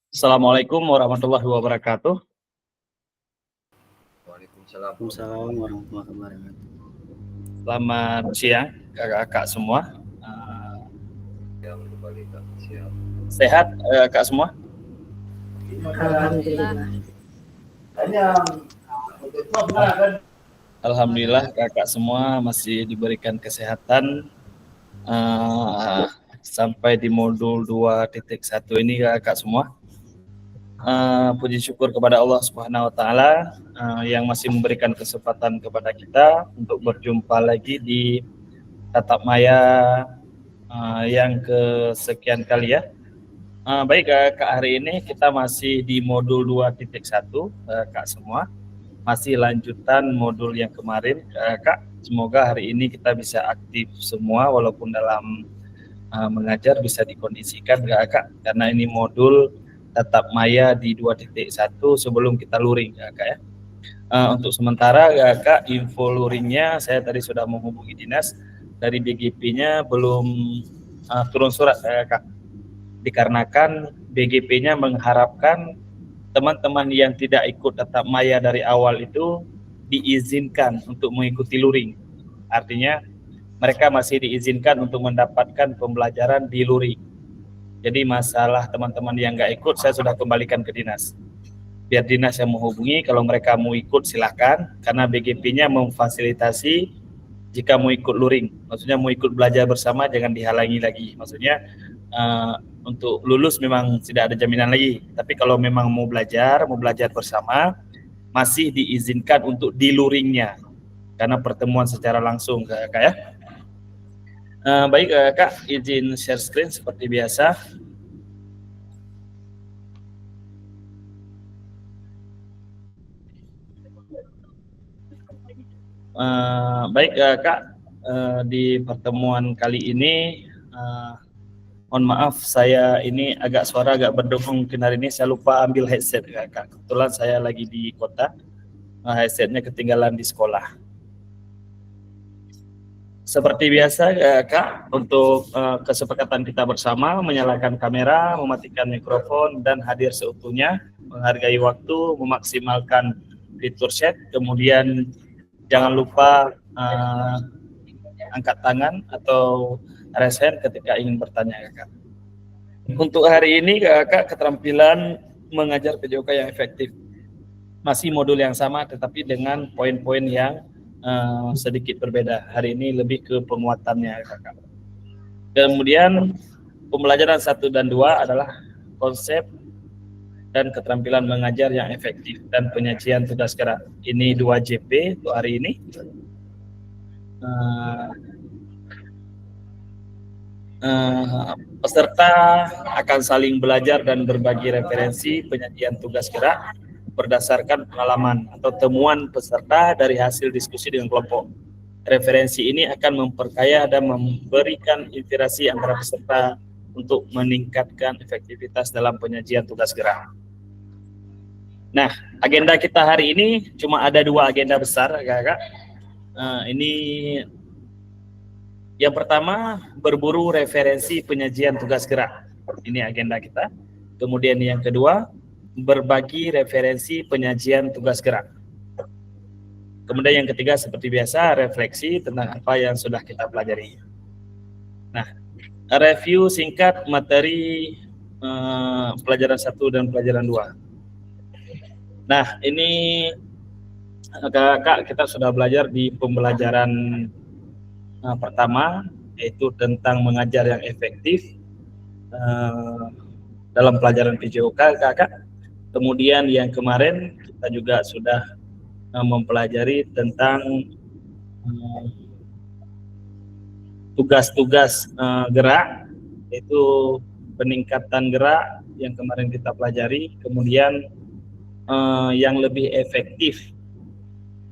Assalamualaikum warahmatullahi wabarakatuh. Waalaikumsalam. Waalaikumsalam warahmatullahi wabarakatuh. Selamat siang kakak-kakak semua. Yang kembali Kak, siap. Sehat kak semua? Alhamdulillah. Alhamdulillah kakak semua masih diberikan kesehatan sampai di modul 2.1 ini kakak semua. Puji syukur kepada Allah Subhanahu wa taala yang masih memberikan kesempatan kepada kita untuk berjumpa lagi di Tatap Maya yang kesekian kali ya. Baik Kak, hari ini kita masih di modul 2.1 Kak semua. Masih lanjutan modul yang kemarin Kak. Semoga hari ini kita bisa aktif semua walaupun dalam mengajar bisa dikondisikan Kak, karena ini modul Tatap Maya di 2.1 sebelum kita luring Kak ya. Untuk sementara Kak, info luringnya saya tadi sudah menghubungi dinas dari BGP-nya belum turun surat Kak. Dikarenakan BGP-nya mengharapkan teman-teman yang tidak ikut Tatap Maya dari awal itu diizinkan untuk mengikuti luring. Artinya mereka masih diizinkan untuk mendapatkan pembelajaran di luring. Jadi masalah teman-teman yang nggak ikut saya sudah kembalikan ke dinas. Biar dinas yang menghubungi, kalau mereka mau ikut silakan, karena BGP-nya memfasilitasi jika mau ikut luring. Maksudnya mau ikut belajar bersama jangan dihalangi lagi. Maksudnya untuk lulus memang tidak ada jaminan lagi. Tapi kalau memang mau belajar bersama, masih diizinkan untuk di luringnya. Karena pertemuan secara langsung Kak ya. Baik Kak, izin share screen seperti biasa. Baik Kak, di pertemuan kali ini mohon maaf saya ini suara agak berdengkur, mungkin hari ini saya lupa ambil headset Kak. Kebetulan saya lagi di kota, headsetnya ketinggalan di sekolah. Seperti biasa Kak, untuk kesepakatan kita bersama, menyalakan kamera, mematikan mikrofon, dan hadir seutuhnya, menghargai waktu, memaksimalkan fitur chat, kemudian jangan lupa angkat tangan atau raise hand ketika ingin bertanya Kak. Untuk hari ini Kak, keterampilan mengajar PJOK yang efektif. Masih modul yang sama tetapi dengan poin-poin yang sedikit berbeda. Hari ini lebih ke penguatannya Kakak. Kemudian pembelajaran 1 dan 2 adalah konsep dan keterampilan mengajar yang efektif dan penyajian tugas gerak. Ini 2 JP untuk hari ini. Peserta akan saling belajar dan berbagi referensi penyajian tugas gerak berdasarkan pengalaman atau temuan peserta dari hasil diskusi dengan kelompok. Referensi ini akan memperkaya dan memberikan inspirasi antara peserta untuk meningkatkan efektivitas dalam penyajian tugas gerak. Nah, agenda kita hari ini cuma ada 2 agenda besar, Kakak. Ini yang pertama, berburu referensi penyajian tugas gerak. Ini agenda kita. Kemudian yang kedua, berbagi referensi penyajian tugas gerak. Kemudian yang ketiga, seperti biasa, refleksi tentang apa yang sudah kita pelajari. Nah, review singkat materi pelajaran 1 dan pelajaran 2. Nah, ini Kakak, kita sudah belajar di pembelajaran pertama, yaitu tentang mengajar yang efektif dalam pelajaran PJOK Kakak. Kemudian yang kemarin kita juga sudah mempelajari tentang tugas-tugas gerak, yaitu peningkatan gerak yang kemarin kita pelajari. Kemudian yang lebih efektif,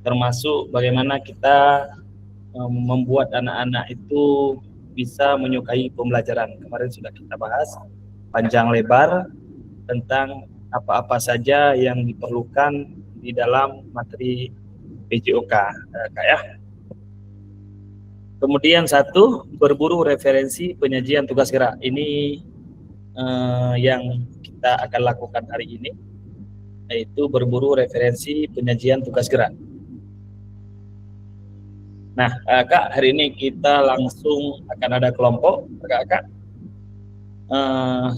termasuk bagaimana kita membuat anak-anak itu bisa menyukai pembelajaran. Kemarin sudah kita bahas panjang lebar tentang apa-apa saja yang diperlukan di dalam materi PJOK Kak ya. Kemudian 1, berburu referensi penyajian tugas gerak. Ini yang kita akan lakukan hari ini, yaitu berburu referensi penyajian tugas gerak. Nah, Kak, hari ini kita langsung akan ada kelompok, Kak.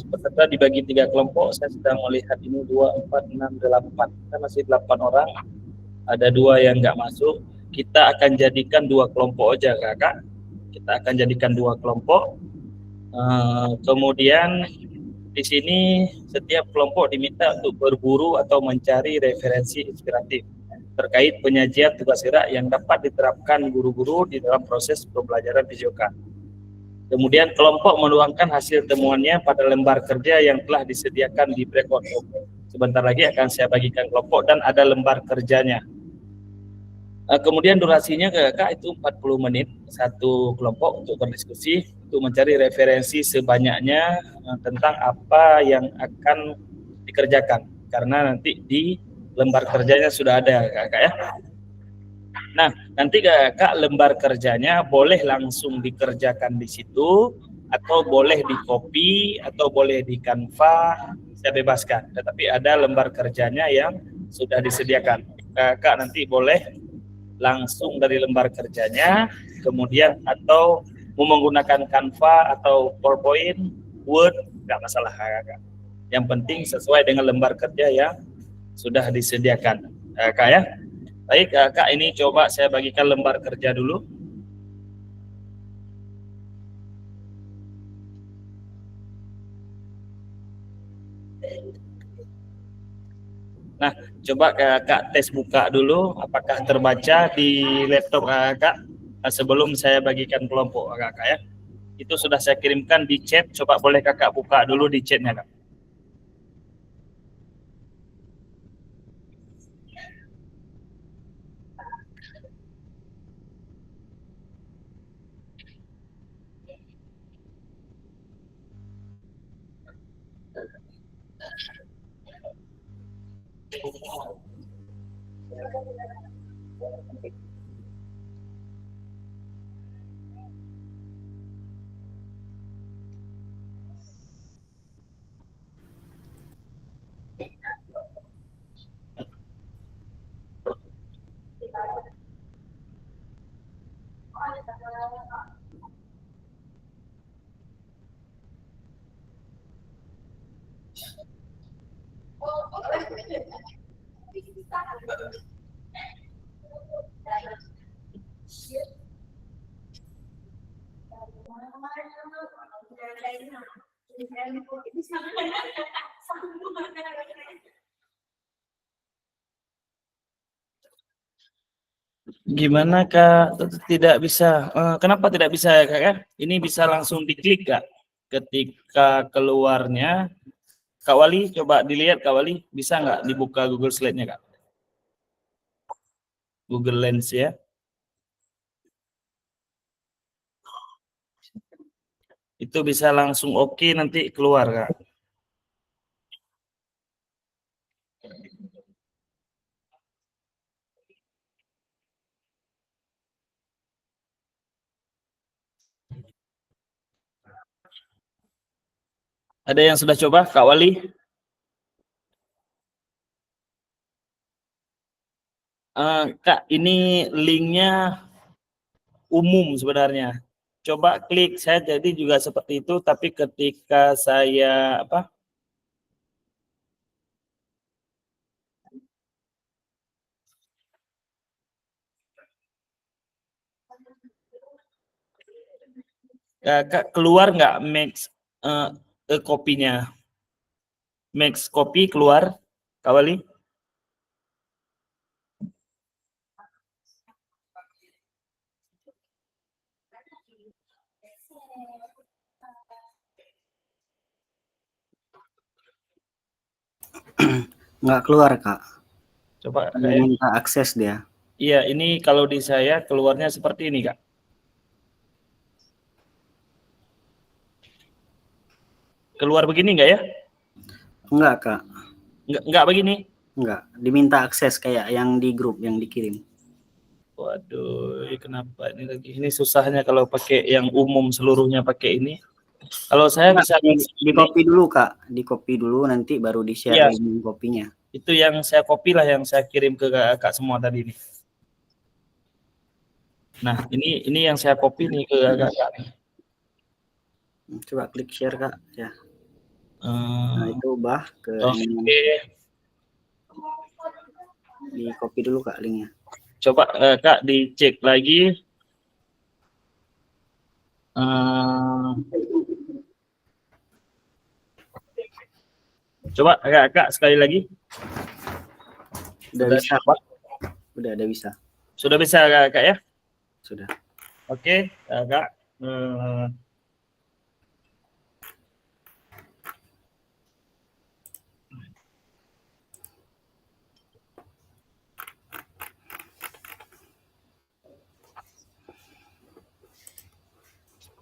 Peserta dibagi 3 kelompok. Saya sedang melihat ini 2, 4, 6, 8. Kita masih 8 orang. Ada 2 yang nggak masuk. Kita akan jadikan 2 kelompok aja, Kak. Kita akan jadikan 2 kelompok. Kemudian di sini setiap kelompok diminta untuk berburu atau mencari referensi inspiratif terkait penyajian tugas gerak yang dapat diterapkan guru-guru di dalam proses pembelajaran PJOK. Kemudian kelompok menuangkan hasil temuannya pada lembar kerja yang telah disediakan di breakout room. Sebentar lagi akan saya bagikan kelompok dan ada lembar kerjanya. Kemudian durasinya Kak itu 40 menit satu kelompok untuk berdiskusi, untuk mencari referensi sebanyaknya tentang apa yang akan dikerjakan, karena nanti di lembar kerjanya sudah ada Kak ya. Nah, nanti Kak lembar kerjanya boleh langsung dikerjakan di situ, atau boleh di copy, atau boleh di Canva, saya bebaskan. Tetapi ada lembar kerjanya yang sudah disediakan. Kak nanti boleh langsung dari lembar kerjanya, kemudian atau mau menggunakan Canva atau PowerPoint, Word, nggak masalah Kak. Yang penting sesuai dengan lembar kerja yang sudah disediakan Kak ya. Baik Kak, ini coba saya bagikan lembar kerja dulu. Nah, coba Kak tes buka dulu apakah terbaca di laptop Kak sebelum saya bagikan kelompok Kak ya. Itu sudah saya kirimkan di chat, coba boleh Kakak buka dulu di chatnya Kak. Gimana Kak? Tidak bisa. Kenapa tidak bisa ya Kak? Ini bisa langsung diklik Kak. Ketika keluarnya, Kak Wali coba dilihat Kak Wali, bisa nggak dibuka Google Slide-nya Kak? Google Lens ya. Itu bisa langsung oke nanti keluar Kak. Ada yang sudah coba Kak Wali? Kak, ini linknya umum sebenarnya. Coba klik, saya jadi juga seperti itu, tapi ketika saya Kak, keluar nggak max kopinya? Max copy keluar, Kak Wali? Nggak keluar Kak. Coba minta akses dia. Iya, ini kalau di saya keluarnya seperti ini Kak. Keluar begini nggak ya? Enggak Kak. Nggak begini? Enggak, diminta akses kayak yang di grup yang dikirim. Waduh, kenapa ini lagi? Ini susahnya kalau pakai yang umum seluruhnya pakai ini. Kalau saya Kak, bisa di copy dulu Kak, di copy dulu nanti baru di share Iya. link kopinya. Itu yang saya copy lah, yang saya kirim ke kakak semua tadi nih. Nah, ini yang saya copy nih ke kakak. Coba klik share Kak ya. Nah, itu ubah ke Oke. di copy dulu Kak linknya. Coba Kak dicek lagi. Coba Kak sekali lagi. Udah bisa Pak. Udah ada bisa. Sudah bisa Kak ya? Sudah. Oke, Kak.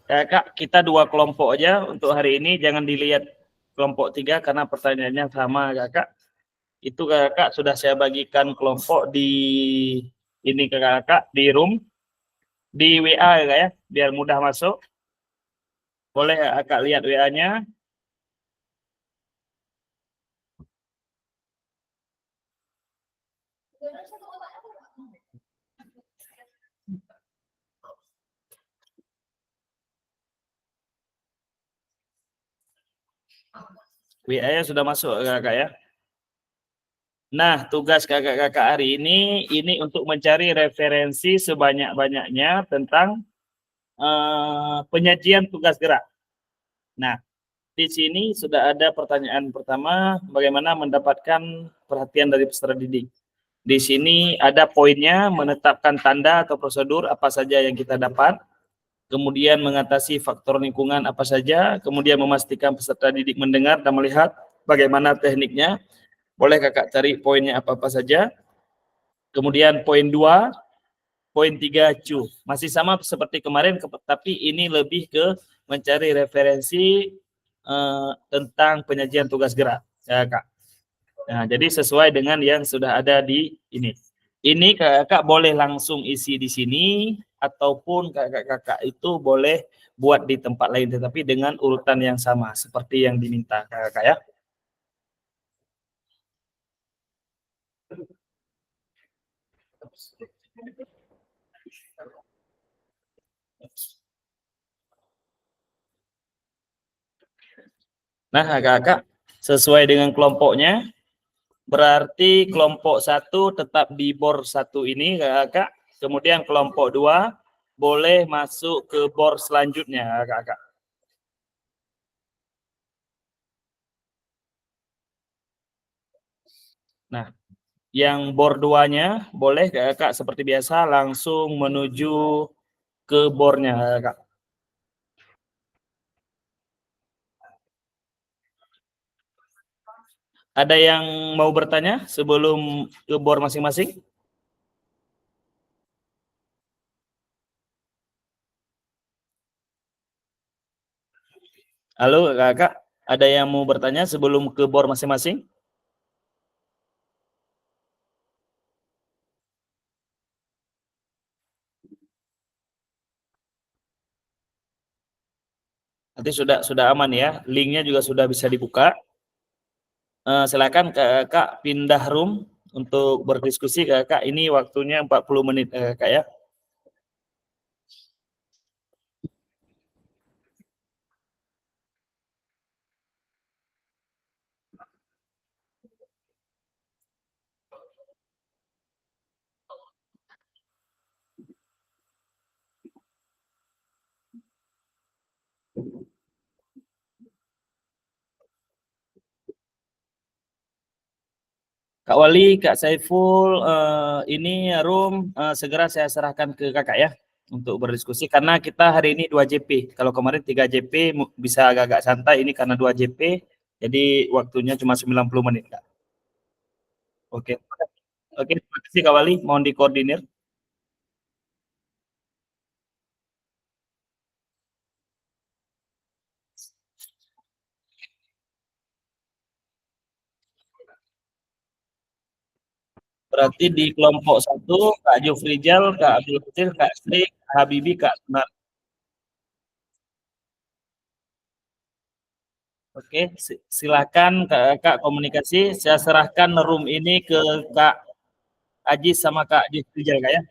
Kak, kita 2 kelompok aja untuk hari ini, jangan dilihat kelompok 3 karena pertanyaannya sama Kakak. Itu Kakak sudah saya bagikan kelompok di ini ke Kakak di room, di WA Kak ya, biar mudah masuk. Boleh Kakak lihat WA-nya. WA-nya sudah masuk Kakak ya. Nah, tugas kakak-kakak hari ini untuk mencari referensi sebanyak-banyaknya tentang penyajian tugas gerak. Nah, di sini sudah ada pertanyaan pertama, bagaimana mendapatkan perhatian dari peserta didik. Di sini ada poinnya, menetapkan tanda atau prosedur apa saja yang kita dapat, kemudian mengatasi faktor lingkungan apa saja, kemudian memastikan peserta didik mendengar dan melihat bagaimana tekniknya. Boleh kakak cari poinnya apa-apa saja. Kemudian poin 2, poin 3 cu. Masih sama seperti kemarin, tapi ini lebih ke mencari referensi tentang penyajian tugas gerak. Ya, Kak. Nah, jadi sesuai dengan yang sudah ada di ini. Ini kakak boleh langsung isi di sini, ataupun kakak-kakak itu boleh buat di tempat lain, tetapi dengan urutan yang sama, seperti yang diminta kakak ya. Nah, kakak sesuai dengan kelompoknya, berarti kelompok 1 tetap di bor 1 ini kakak. Kemudian kelompok 2 boleh masuk ke bor selanjutnya kakak. Nah, yang bor 2-nya boleh kakak seperti biasa langsung menuju ke bornya kakak. Ada yang mau bertanya sebelum ke bor masing-masing? Halo kakak, ada yang mau bertanya sebelum ke bor masing-masing? Nanti sudah aman ya, linknya juga sudah bisa dibuka. Silakan kakak pindah room untuk berdiskusi kakak. Ini waktunya 40 menit kakak ya. Kak Wali, Kak Saiful, ini room segera saya serahkan ke kakak ya untuk berdiskusi, karena kita hari ini 2 JP. Kalau kemarin 3 JP bisa agak-agak santai, ini karena 2 JP, jadi waktunya cuma 90 menit Kak. Oke. Oke, terima kasih Kak Wali, mohon dikoordinir. Berarti di kelompok 1 Kak Jufrijal, Kak Abdul Qadir, Kak Sri, Kak Habibi, Kak Sunar. Oke, silakan Kak komunikasi. Saya serahkan room ini ke Kak Aji sama Kak Rizal Kak ya.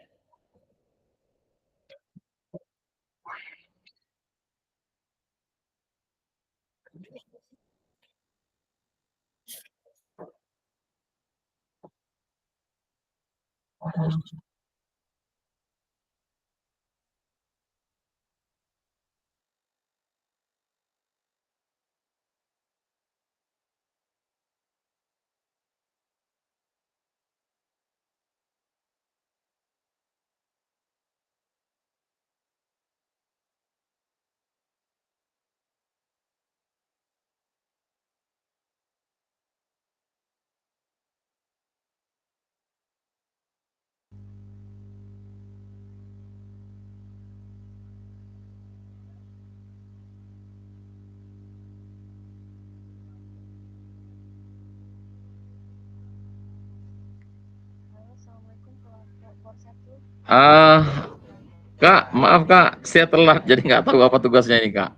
Kak, maaf Kak, saya telat jadi nggak tahu apa tugasnya ini Kak.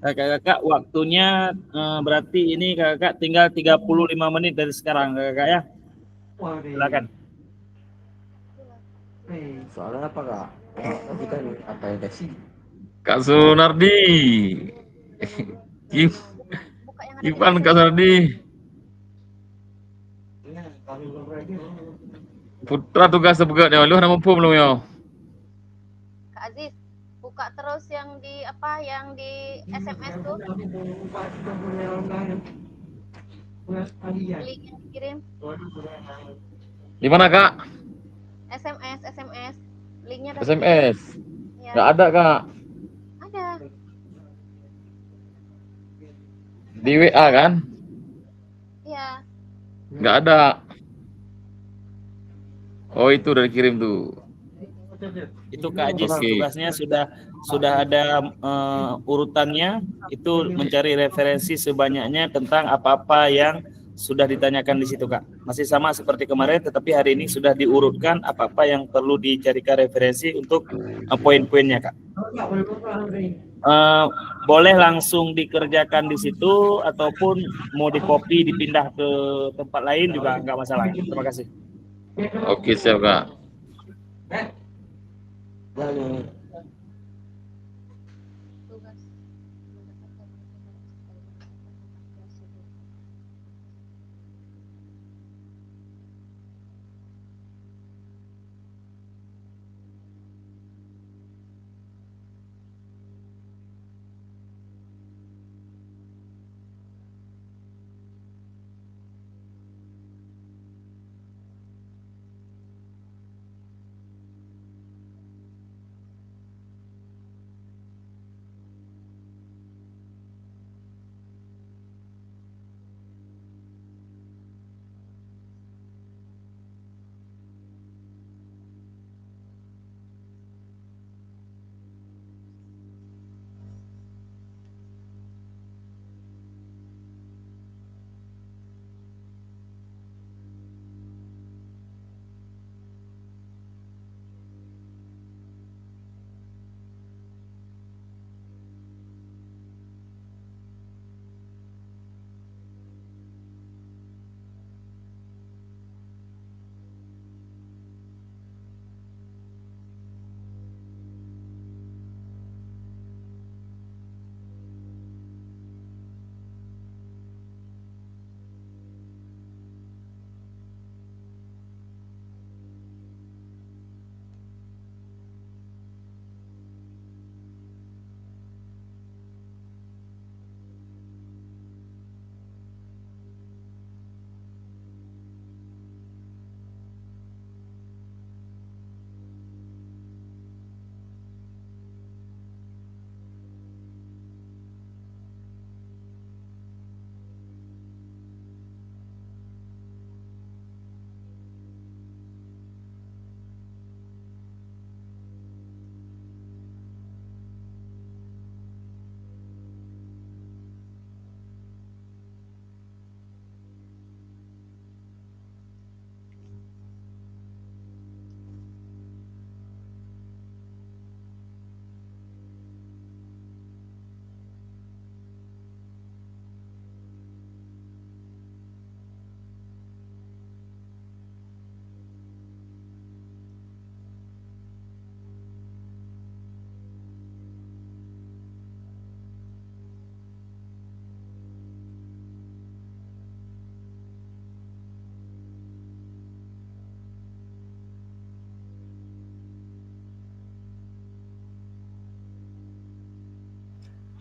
Kakak-kakak waktunya berarti ini kakak tinggal 35 menit dari sekarang kakak ya. Silakan. Soalnya apa kak? Kita apa ya sih? Kak Sunardi, Buka yang ada di Ivan layar. Kak Sunardi, Putra tugas sebegat ya, lu nama pun belum ya? Kak Aziz, buka terus yang di apa yang di SMS tuh, link yang dikirim. Di mana Kak? SMS, linknya udah dikirim. SMS, Ya, nggak ada Kak. ada. Di WA kan? Iya, Nggak ada. Oh itu udah dikirim tuh. Itu Kak Ajis Oke. tugasnya sudah ada urutannya, itu mencari referensi sebanyaknya tentang apa-apa yang sudah ditanyakan di situ Kak. Masih sama seperti kemarin, tetapi hari ini sudah diurutkan apa-apa yang perlu dicarikan referensi untuk poin-poinnya Kak. Boleh langsung dikerjakan di situ ataupun mau di copy dipindah ke tempat lain juga nggak masalah. Terima kasih. Oke siap Kak. tugas.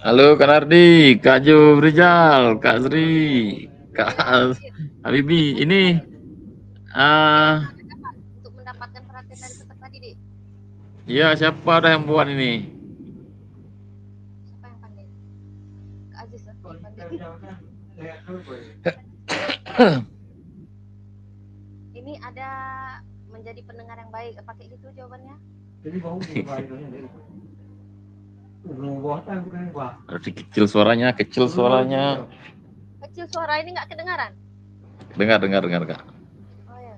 Halo Kak Nardi, Kak Rizal, Kak Sri, Kak Ya, Aziz. Habibi. Ini Gimana ah Kak, untuk mendapatkan perhatian dari peserta didik? ya siapa dah yang buat ini? Siapa yang pandai? Kak Aziz lah yang pandai. Ini ada menjadi pendengar yang baik. Pakai gitu jawabannya? Berarti kecil suaranya, kecil suaranya. Kecil suara ini nggak kedengaran? Dengar Kak. Oh ya.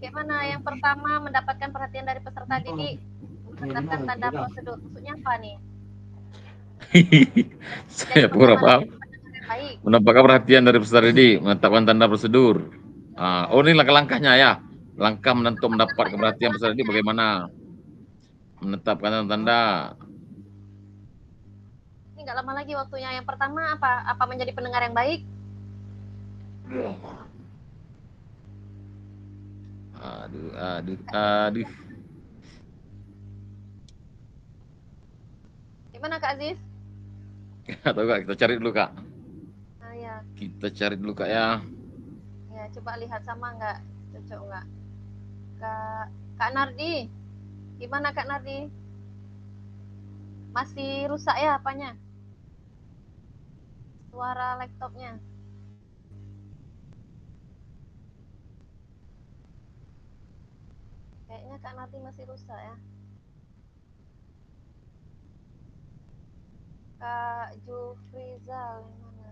Gimana? Yang pertama mendapatkan perhatian dari peserta didik, menetapkan tanda prosedur. Maksudnya apa nih? Jadi Saya kurang pertama paham. pendengar yang baik. Mendapatkan perhatian dari peserta didik, menetapkan tanda prosedur. Oh ini langkah-langkahnya ya. Langkah untuk mendapat perhatian peserta didik bagaimana? Menetapkan tanda. Ini nggak lama lagi waktunya. Yang pertama apa? Apa menjadi pendengar yang baik? Aduh. Gimana Kak Aziz? Atau Kak, kita cari dulu Kak. Nah ya, Kita cari dulu Kak ya. ya coba lihat sama nggak, cocok nggak? Kak Nardi, gimana Kak Nardi? Masih rusak ya apanya? Suara laptopnya. Kayaknya Kak Nardi masih rusak ya. Kak Jufrizal yang mana?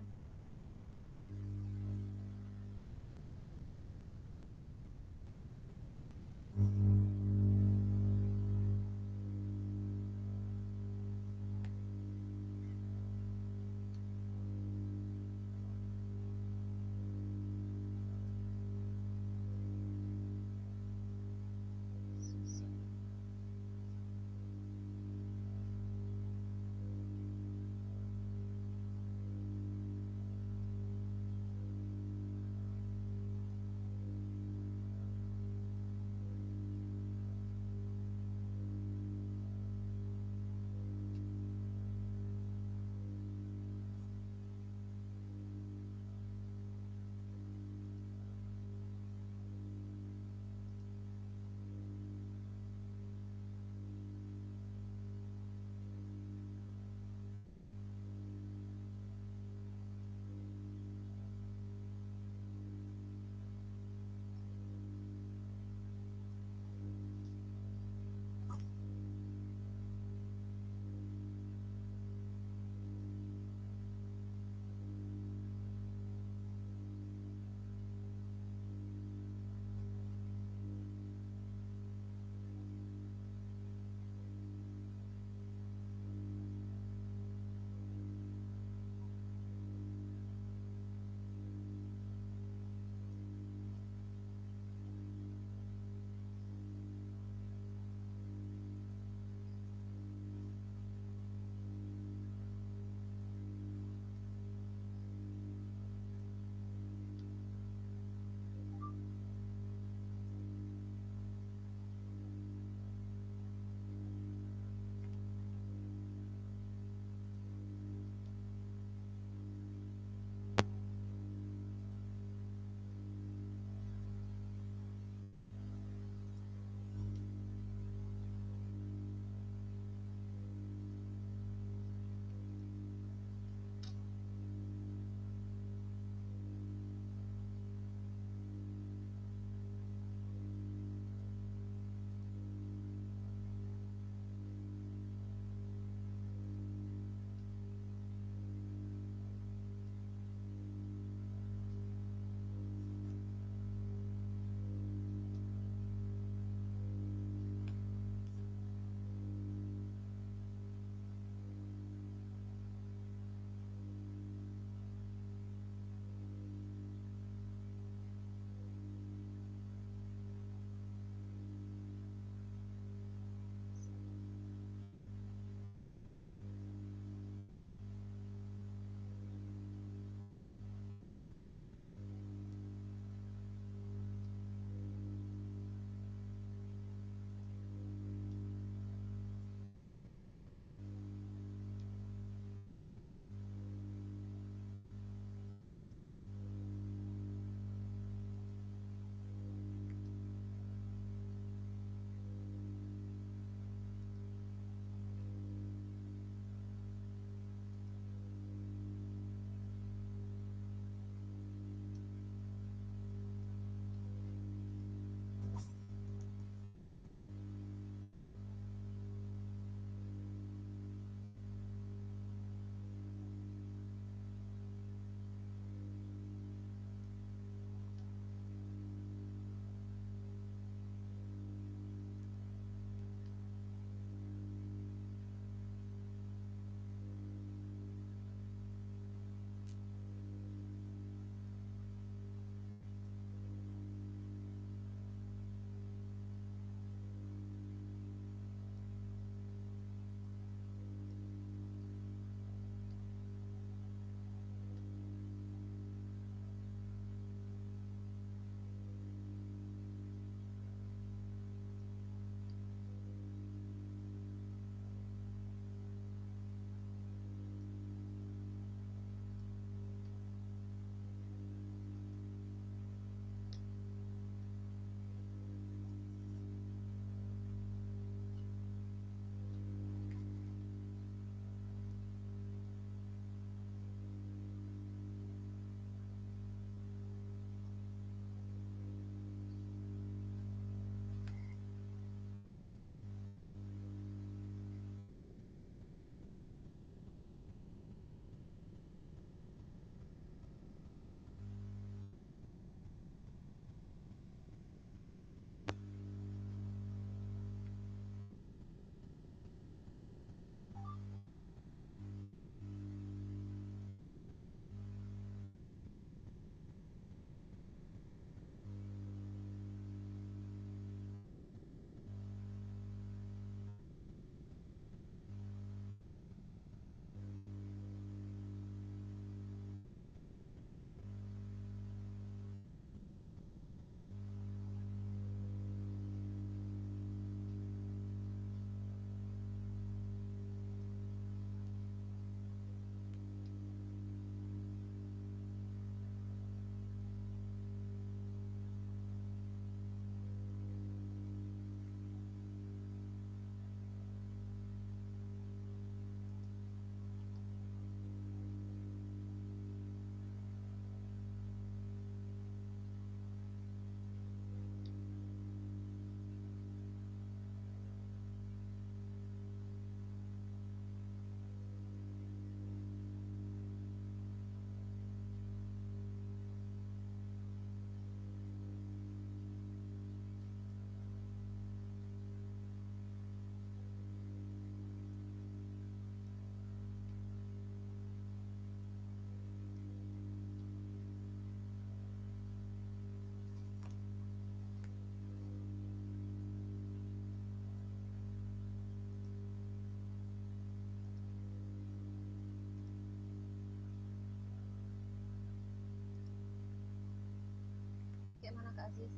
Kayak mana Kak Aziz?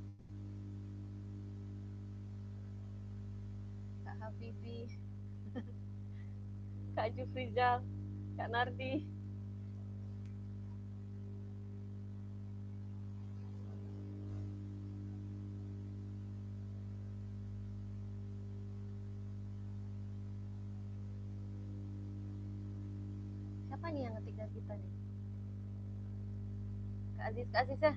Kak Habibi, Kak Jufrizal, Kak Nardi. Siapa nih yang ngetik dari kita nih? Kak Aziz ya?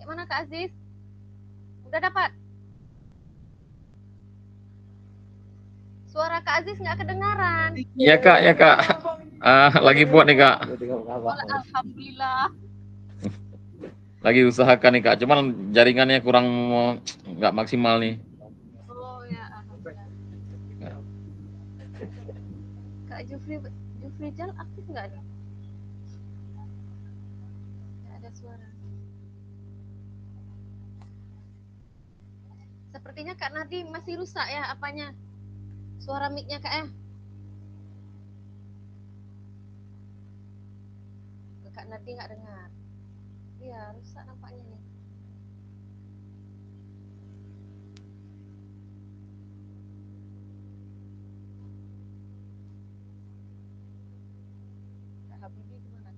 Kayak mana Kak Aziz? Udah dapat? Suara Kak Aziz nggak kedengaran. Ya Kak. Lagi buat nih Kak. Alhamdulillah. Lagi usahakan nih Kak. Cuman jaringannya kurang nggak maksimal nih. Oh ya, alhamdulillah. Kak Jufrijal aktif nggak nih? Nggak ada suara. Sepertinya Kak Nardi masih rusak ya apanya? Suara mic-nya Kak ya? Kak Nardi nggak dengar. Iya, rusak nampaknya nih. Kak Habibi gimana?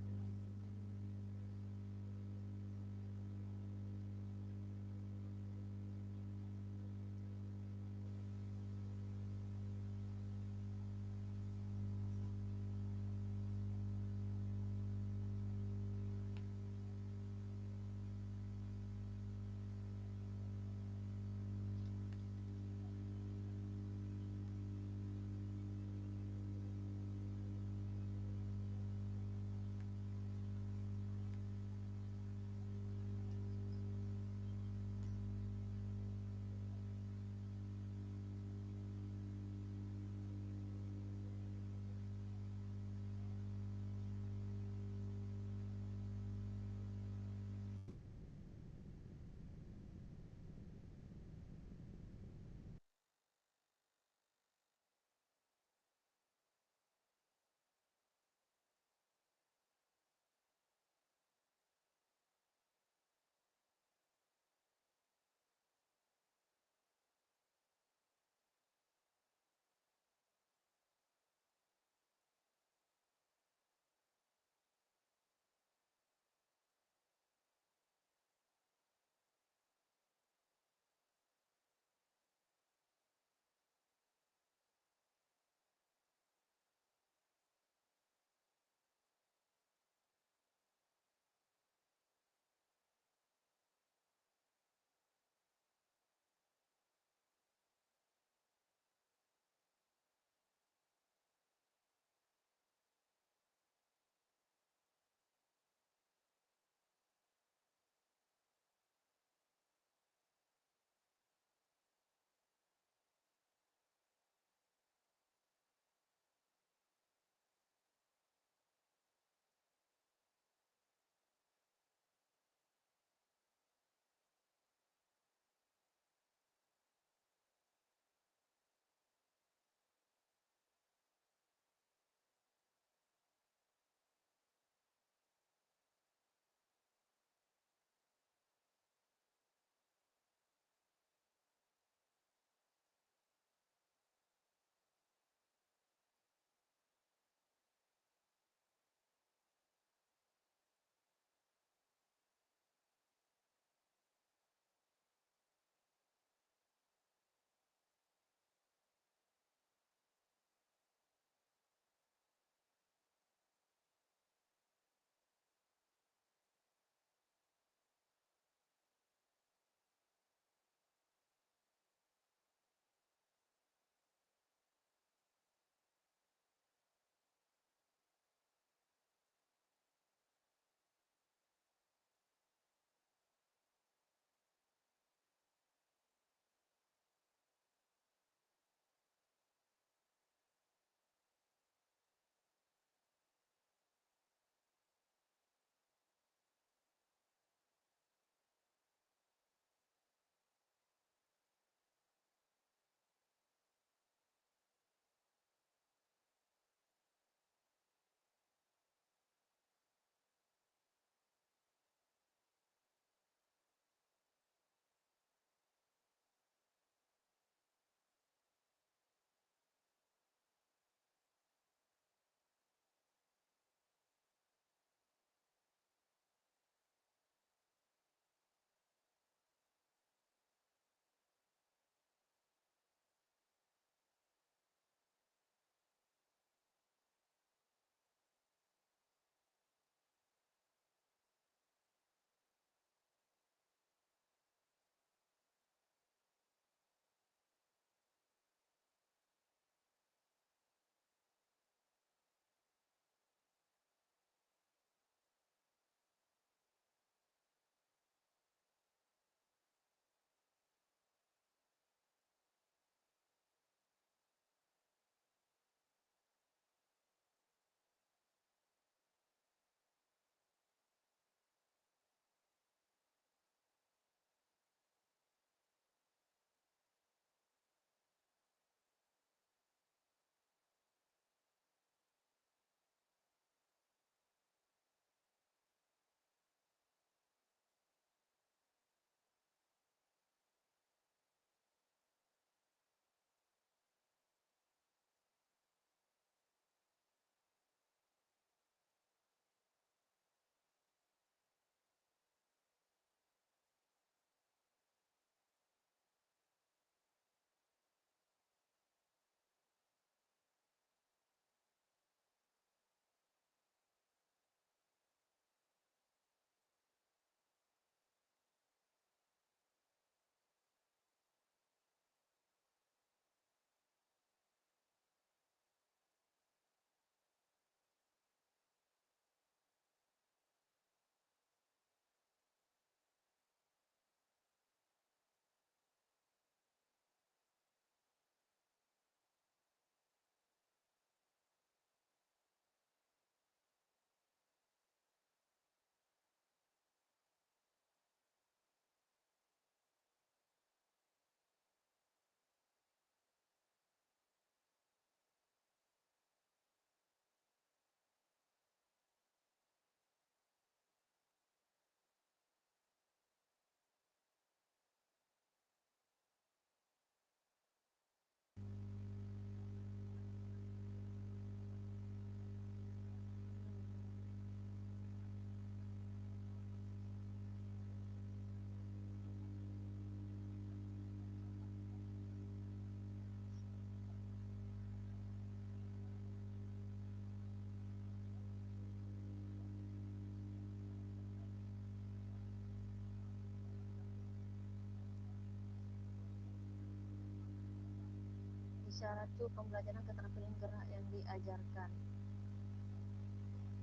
Isyarat cu pembelajaran keterampilan gerak yang diajarkan.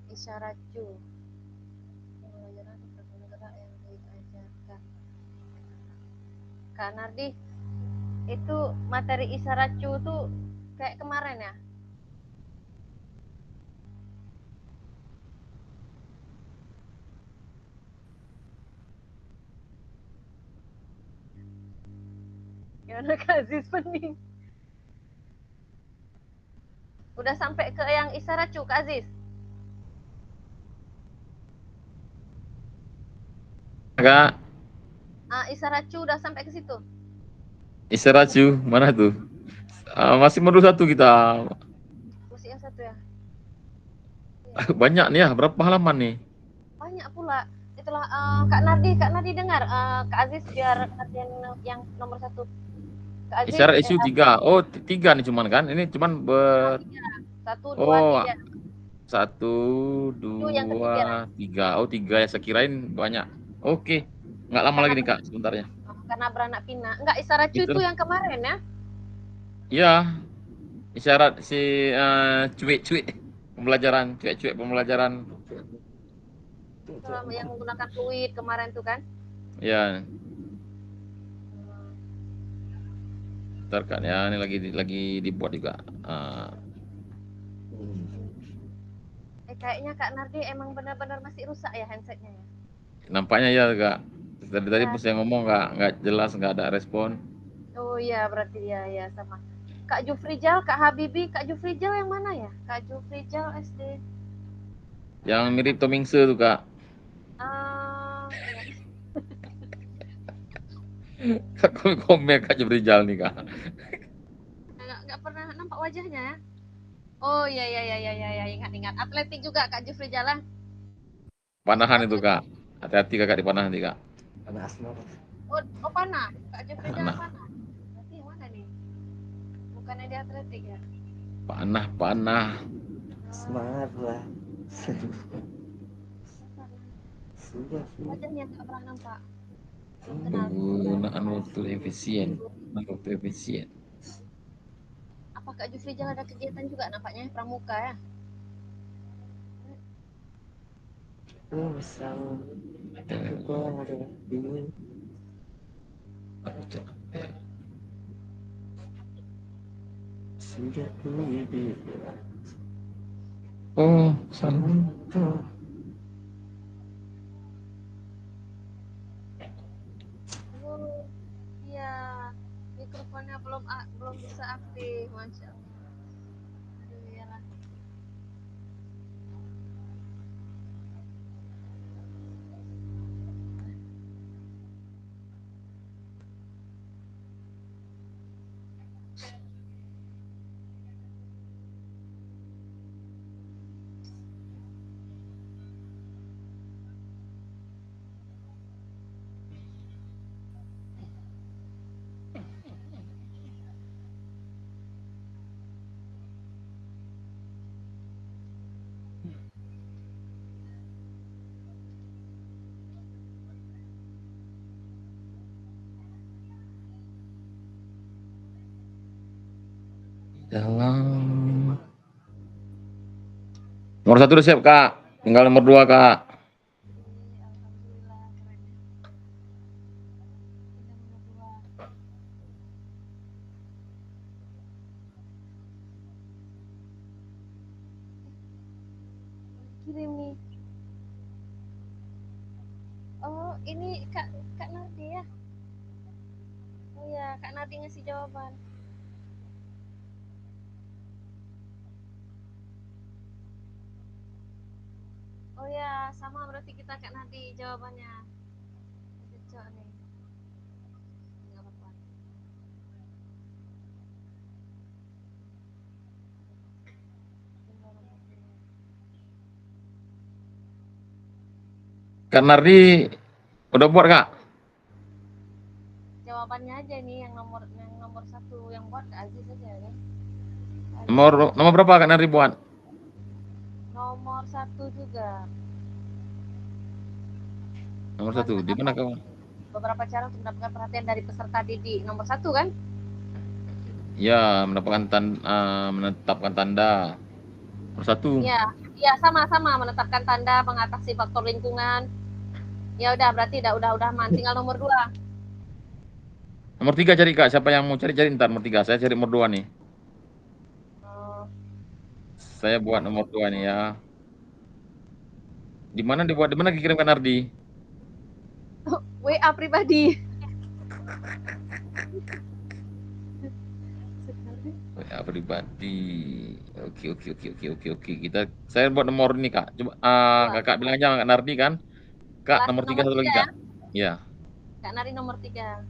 Isyarat cu pembelajaran keterampilan gerak yang diajarkan. Kak Nardi, itu materi isyarat cu tuh kayak kemarin ya? Gimana Kak Aziz pening? Udah sampai ke yang isyarat cu Kak Aziz? Kak, Isyarat cu udah sampai ke situ? istirahat cu, mana tuh? Masih modul 1 kita. Masih yang satu ya? Banyak nih ya, berapa halaman nih? Banyak pula. Itulah Kak Nardi dengar Kak Aziz biar latihan yang nomor 1. Kak Aziz Isyarat isu 3. Oh, 3 nih cuman kan? Ini cuman 1, 2, Oh, 3. 1, Itu yang ketiga. 2, 3. Oh, 3 ya, saya kirain banyak. Oke, nggak lama lagi nih Kak, sebentar ya. Karena beranak pinak. Enggak, isyarat cu itu Itu. yang kemarin ya? Iya, isyarat si cuek-cuek pembelajaran, cuek-cuek pembelajaran. Yang menggunakan fluid kemarin tuh kan? Ya, ntar kan ya, ini lagi dibuat juga. Kayaknya Kak Nardi emang benar-benar masih rusak ya handsetnya ya? Nampaknya ya Kak. Tadi Ya. pas saya ngomong nggak jelas, nggak ada respon. Oh iya, berarti ya sama. Kak Jufrijal, Kak Habibi, Kak Jufrijal yang mana ya? Kak Jufrijal SD. Yang mirip Tomingse tuh Kak. Kak komen Kak Jebrijal nih Kak. Nggak pernah nampak wajahnya ya? Oh iya, ingat. Atletik juga Kak Jufrijal lah. Panahan itu Kak. Hati-hati Kakak di panah nanti Kak. Ada asma. Oh panah. Kak Jufrijal Panah. panah. Berarti yang mana nih? Bukannya dia atletik ya? Panah. Semangat lah. Sudah. Wajahnya nggak pernah nampak. Belum kenal. Penggunaan waktu efisien. Apa Kak Jufrijal ada kegiatan juga nampaknya pramuka ya? Sang bingung. Sudah lebih. Oh, salah. Oh iya, mikrofonnya belum bisa aktif, masya Allah. Aduh iyalah. Dalam nomor 1 udah siap Kak. Tinggal nomor 2 Kak. Alhamdulillah keren ya. Tinggal nomor 2. Kirim nih. Oh ini Kak Nardi ya? Oh ya Kak Nardi ngasih jawaban. Oh ya sama berarti kita Kak Nardi jawabannya. Cocok nih. Nggak apa-apa. Tinggal nomor 2. Kak Nardi udah buat Kak? Jawabannya aja nih yang nomor 1 yang buat Kak Aziz aja ya. Nomor berapa Kak Nardi buat? Nomor 1 juga. Nomor 1. Di mana Kak? Beberapa cara untuk mendapatkan perhatian dari peserta didik. Nomor 1 kan? Ya, menetapkan tanda. Nomor 1. Ya, sama-sama menetapkan tanda, mengatasi faktor lingkungan. Ya udah, berarti udah aman. Tinggal nomor 2. Nomor 3 cari Kak, siapa yang mau cari ntar nomor 3. Saya cari nomor 2 nih. Saya buat nomor 2 nih ya. Di mana dikirimkan Ardi? WA pribadi. WA pribadi. Oke. Saya buat nomor ini Kak. Coba Kakak bilang aja Kak Nardi kan. Kak, nomor 3 satu lagi ya. Kak. Ya. Kak Nari nomor 3.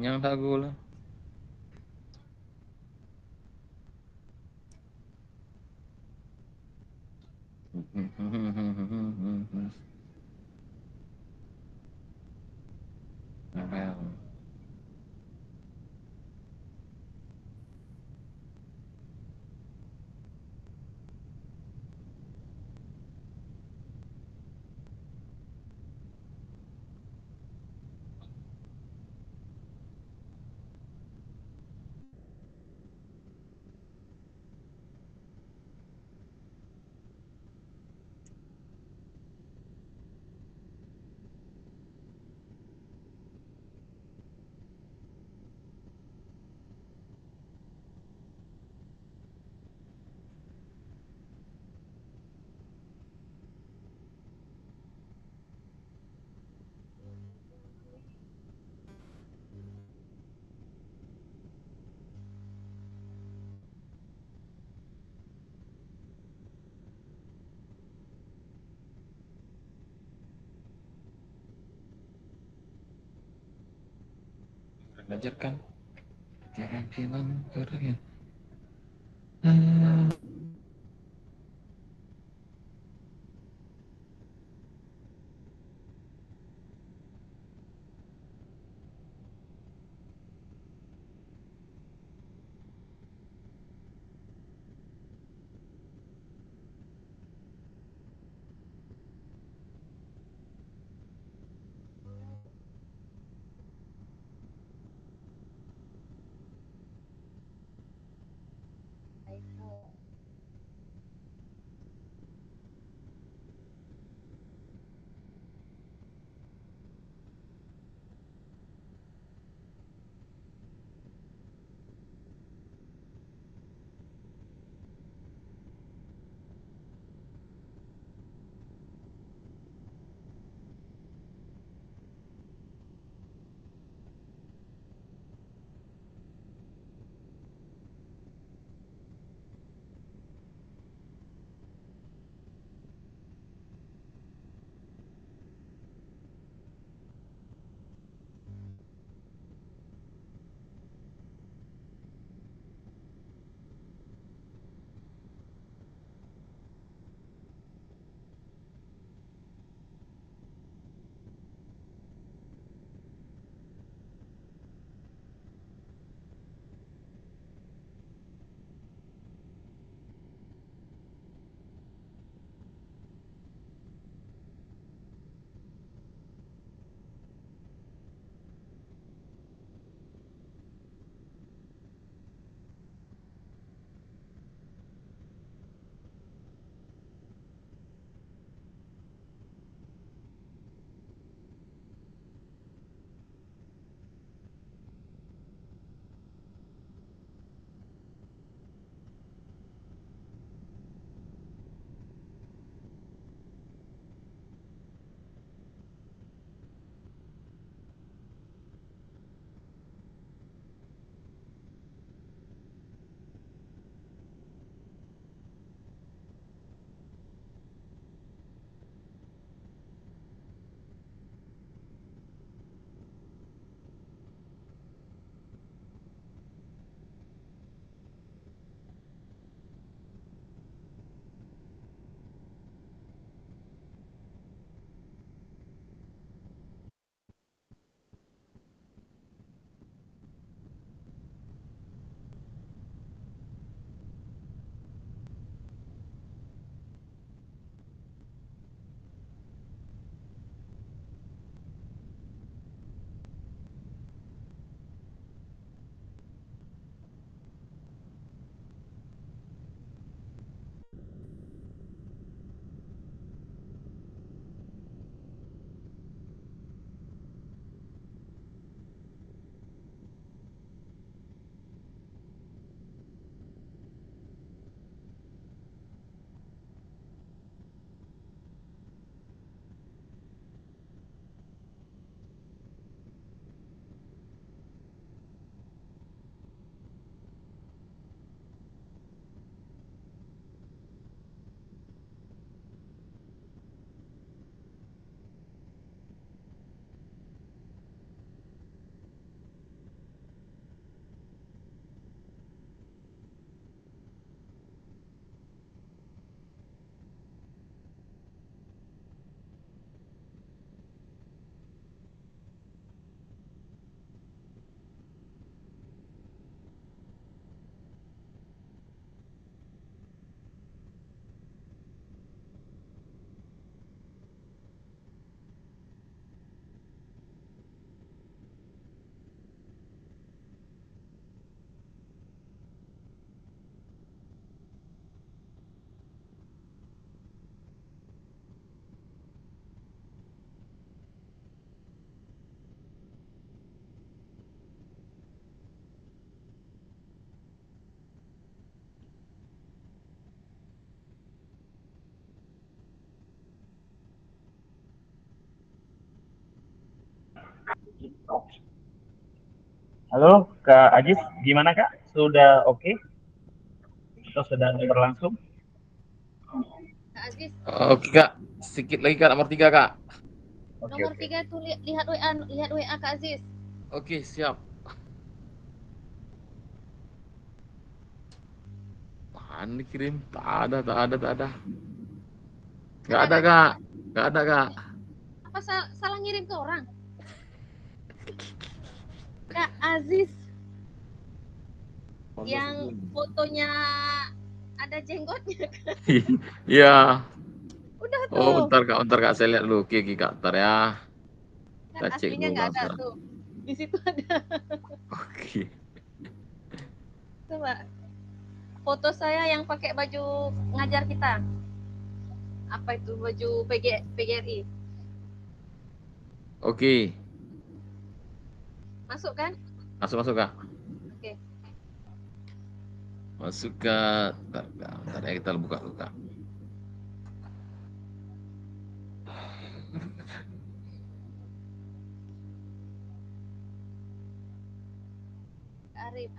Yang lagu lah. Belajar kan? Jangan bilang keren. Halo, Kak Ajis, gimana Kak? Sudah oke? Atau sedang berlangsung? Kak Aziz, Oke Kak, sedikit lagi Kak, nomor 3 Kak. Oke, nomor oke. 3 tuh lihat WA Kak Aziz. Oke, siap. Mana dikirim? Tak ada. Nggak ada Kan? Kak, nggak ada Kak. Apa salah ngirim ke orang? Kak Aziz yang fotonya ada jenggotnya. Iya. Udah Oh, tuh. bentar Kak, saya lihat dulu. Oke Kak, bentar ya. Kan Kita cek aslinya dulu nggak ada langsung. tuh. Di situ ada. Oke. Coba foto saya yang pakai baju ngajar kita. Apa itu baju PGRI? Oke, Masuk kan? masuk Kak. Oke. Masuk Kak. Bentar ya, kita buka dulu Kak. Arif.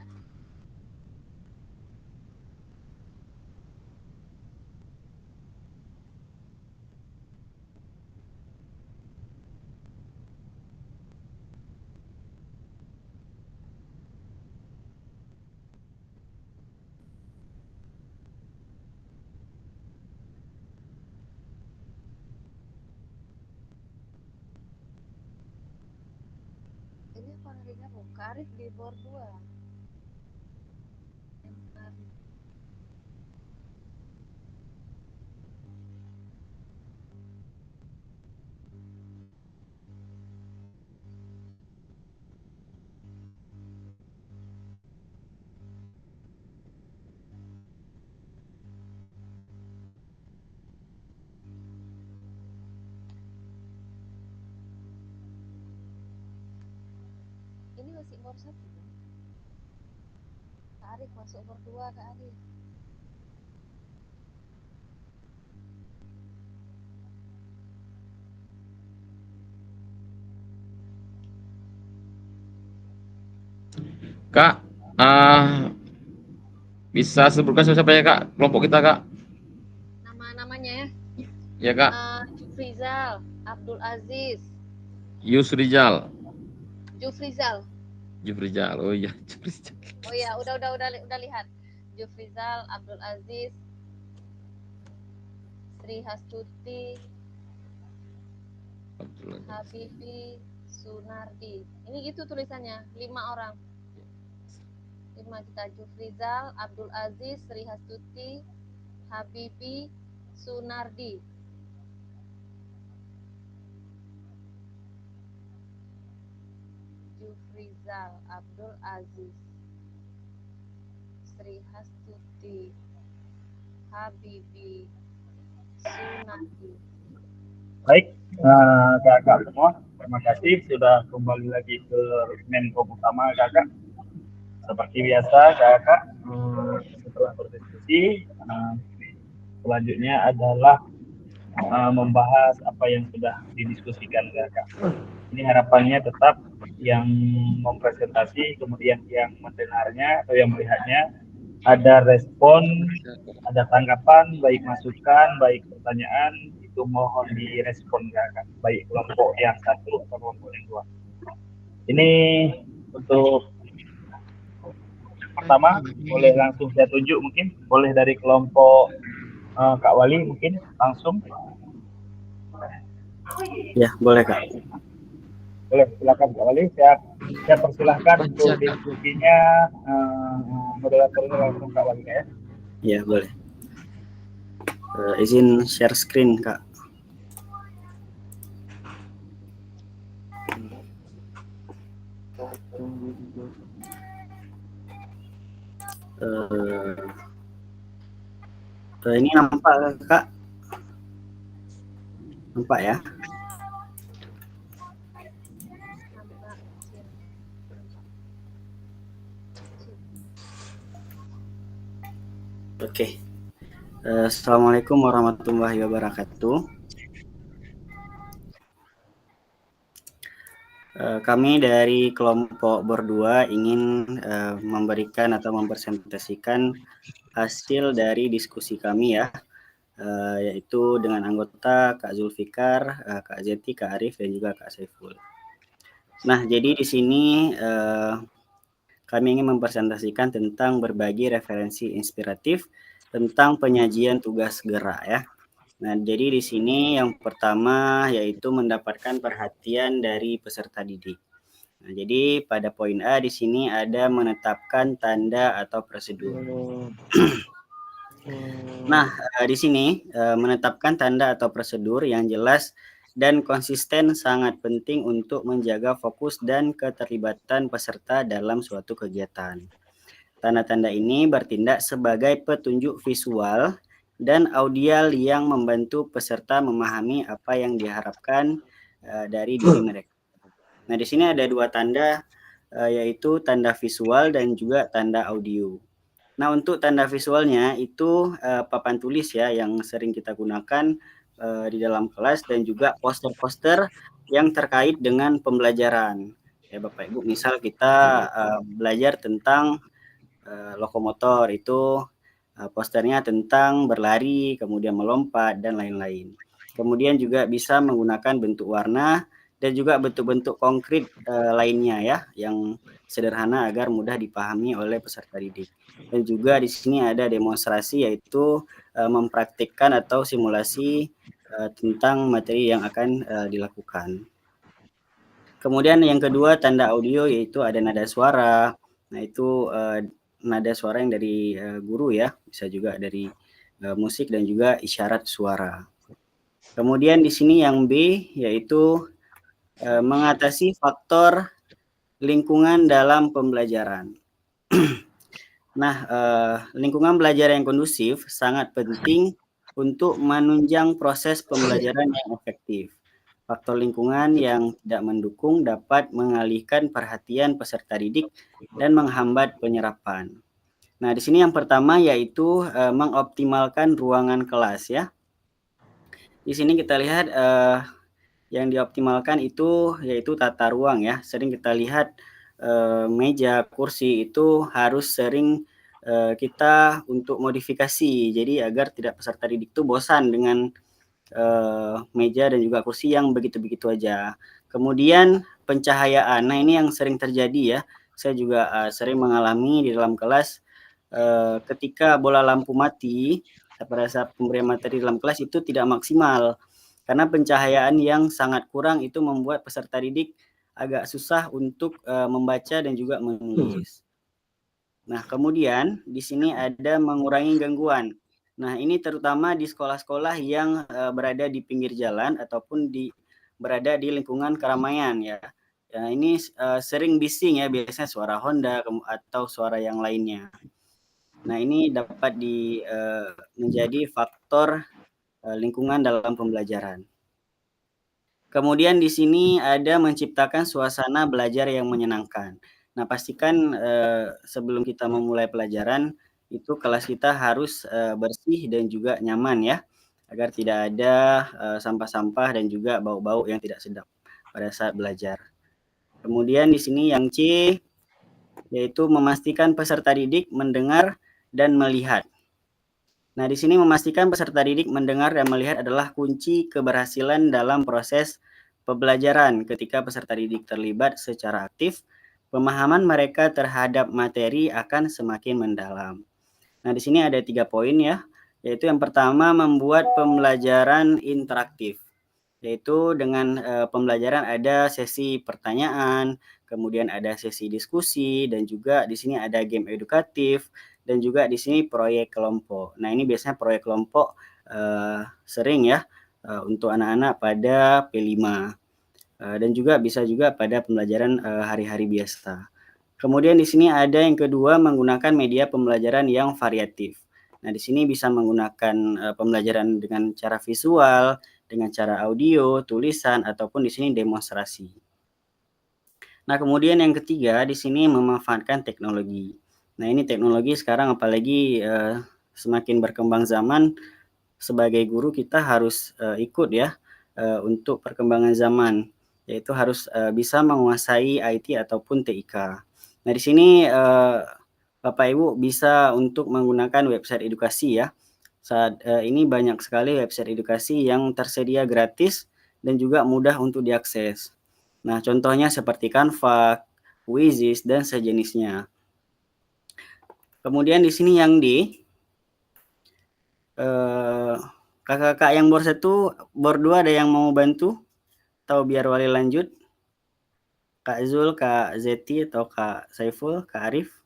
Ini apa namanya? Kak Arif di bor 2. Arif. Ini masih bor 1 kan? Kak Arif masuk bor 2 Kak Arif. Kak, bisa sebutkan siapa ya Kak? Kelompok kita Kak. Nama-namanya ya. Ya Kak. Jufrizal, Abdul Aziz, Yusrijal. Jufrizal. Jufrijal. Oh iya, Jufrijal. Oh ya, udah lihat. Jufrizal, Abdul Aziz, Sri Hastuti, Habibi, Sunardi. Ini gitu tulisannya, 5 orang. 5 kita. Jufrizal, Abdul Aziz, Sri Hastuti, Habibi, Sunardi. Jufrizal, Abdul Aziz, Sri Hastuti, Habibi, Sunardi. Baik, kakak semua, terima kasih sudah kembali lagi ke Menko utama kakak. Seperti biasa kakak, setelah berdiskusi, selanjutnya adalah membahas apa yang sudah didiskusikan kakak. Ini harapannya tetap yang mempresentasi, kemudian yang mendengarnya atau yang melihatnya ada respon, ada tanggapan, baik masukan, baik pertanyaan, itu mohon direspon kakak, baik kelompok yang 1 atau kelompok yang 2. Ini untuk pertama, boleh langsung saya tunjuk mungkin, boleh dari kelompok Kak Wali mungkin langsung. Ya, boleh Kak. Boleh, silakan Kak Wali, saya persilahkan untuk diskusinya, moderatornya langsung Kak Wali ya. Ya, boleh. Izin share screen Kak. Ini nampak Kak? Nampak ya? Oke. Assalamualaikum warahmatullahi wabarakatuh. Kami dari kelompok berdua ingin memberikan atau mempresentasikan hasil dari diskusi kami ya, yaitu dengan anggota Kak Zulfikar, Kak Zeti, Kak Arif, dan juga Kak Saiful. Nah, jadi di sini kami ingin mempresentasikan tentang berbagi referensi inspiratif tentang penyajian tugas gerak ya. Nah, jadi di sini yang pertama yaitu mendapatkan perhatian dari peserta didik. Nah, jadi pada poin A di sini ada menetapkan tanda atau prosedur. Nah, di sini menetapkan tanda atau prosedur yang jelas dan konsisten sangat penting untuk menjaga fokus dan keterlibatan peserta dalam suatu kegiatan. Tanda-tanda ini bertindak sebagai petunjuk visual dan audial yang membantu peserta memahami apa yang diharapkan dari diri mereka. Nah, di sini ada dua tanda, yaitu tanda visual dan juga tanda audio. Nah, untuk tanda visualnya itu papan tulis ya yang sering kita gunakan di dalam kelas dan juga poster-poster yang terkait dengan pembelajaran. Ya, Bapak Ibu, misal kita belajar tentang lokomotor itu posternya tentang berlari, kemudian melompat dan lain-lain. Kemudian juga bisa menggunakan bentuk warna dan juga bentuk-bentuk konkret lainnya ya yang sederhana agar mudah dipahami oleh peserta didik. Dan juga di sini ada demonstrasi yaitu mempraktikkan atau simulasi tentang materi yang akan dilakukan. Kemudian yang kedua tanda audio yaitu ada nada suara. Nah, itu nada suara yang dari guru ya, bisa juga dari musik dan juga isyarat suara. Kemudian di sini yang B yaitu mengatasi faktor lingkungan dalam pembelajaran. Nah, lingkungan belajar yang kondusif sangat penting untuk menunjang proses pembelajaran yang efektif. Faktor lingkungan yang tidak mendukung dapat mengalihkan perhatian peserta didik dan menghambat penyerapan. Nah, di sini yang pertama yaitu mengoptimalkan ruangan kelas ya. Di sini kita lihat yang dioptimalkan itu yaitu tata ruang ya. Sering kita lihat meja, kursi itu harus sering kita untuk modifikasi. Jadi agar tidak peserta didik itu bosan dengan meja dan juga kursi yang begitu-begitu aja. Kemudian pencahayaan. Nah, ini yang sering terjadi ya. Saya juga sering mengalami di dalam kelas ketika bola lampu mati pada saat pemberian materi dalam kelas itu tidak maksimal. Karena pencahayaan yang sangat kurang itu membuat peserta didik agak susah untuk membaca dan juga menulis. Nah, kemudian di sini ada mengurangi gangguan. Nah, ini terutama di sekolah-sekolah yang berada di pinggir jalan ataupun berada di lingkungan keramaian ya. Ya, ini sering bising ya, biasanya suara Honda atau suara yang lainnya. Nah, ini dapat menjadi faktor lingkungan dalam pembelajaran. Kemudian di sini ada menciptakan suasana belajar yang menyenangkan. Nah, pastikan sebelum kita memulai pelajaran itu kelas kita harus bersih dan juga nyaman ya, agar tidak ada sampah-sampah dan juga bau-bau yang tidak sedap pada saat belajar. Kemudian di sini yang C yaitu memastikan peserta didik mendengar dan melihat. Nah, di sini memastikan peserta didik mendengar dan melihat adalah kunci keberhasilan dalam proses pembelajaran. Ketika peserta didik terlibat secara aktif, pemahaman mereka terhadap materi akan semakin mendalam. Nah, di sini ada 3 poin ya, yaitu yang pertama membuat pembelajaran interaktif, yaitu dengan pembelajaran ada sesi pertanyaan, kemudian ada sesi diskusi, dan juga di sini ada game edukatif, dan juga di sini proyek kelompok. Nah, ini biasanya proyek kelompok sering ya untuk anak-anak pada P5 dan juga bisa juga pada pembelajaran hari-hari biasa. Kemudian di sini ada yang kedua menggunakan media pembelajaran yang variatif. Nah, di sini bisa menggunakan pembelajaran dengan cara visual, dengan cara audio, tulisan ataupun di sini demonstrasi. Nah, kemudian yang ketiga di sini memanfaatkan teknologi. Nah, ini teknologi sekarang apalagi semakin berkembang zaman, sebagai guru kita harus ikut ya untuk perkembangan zaman. yaitu harus bisa menguasai IT ataupun TIK. Nah, di sini Bapak Ibu bisa untuk menggunakan website edukasi ya. Saat ini banyak sekali website edukasi yang tersedia gratis dan juga mudah untuk diakses. Nah, contohnya seperti Canva, Quizizz dan sejenisnya. Kemudian di sini yang kakak-kakak yang bor 1, bor 2 ada yang mau bantu? Atau biar Wali lanjut? Kak Zul, Kak Zeti, atau Kak Saiful, Kak Arif?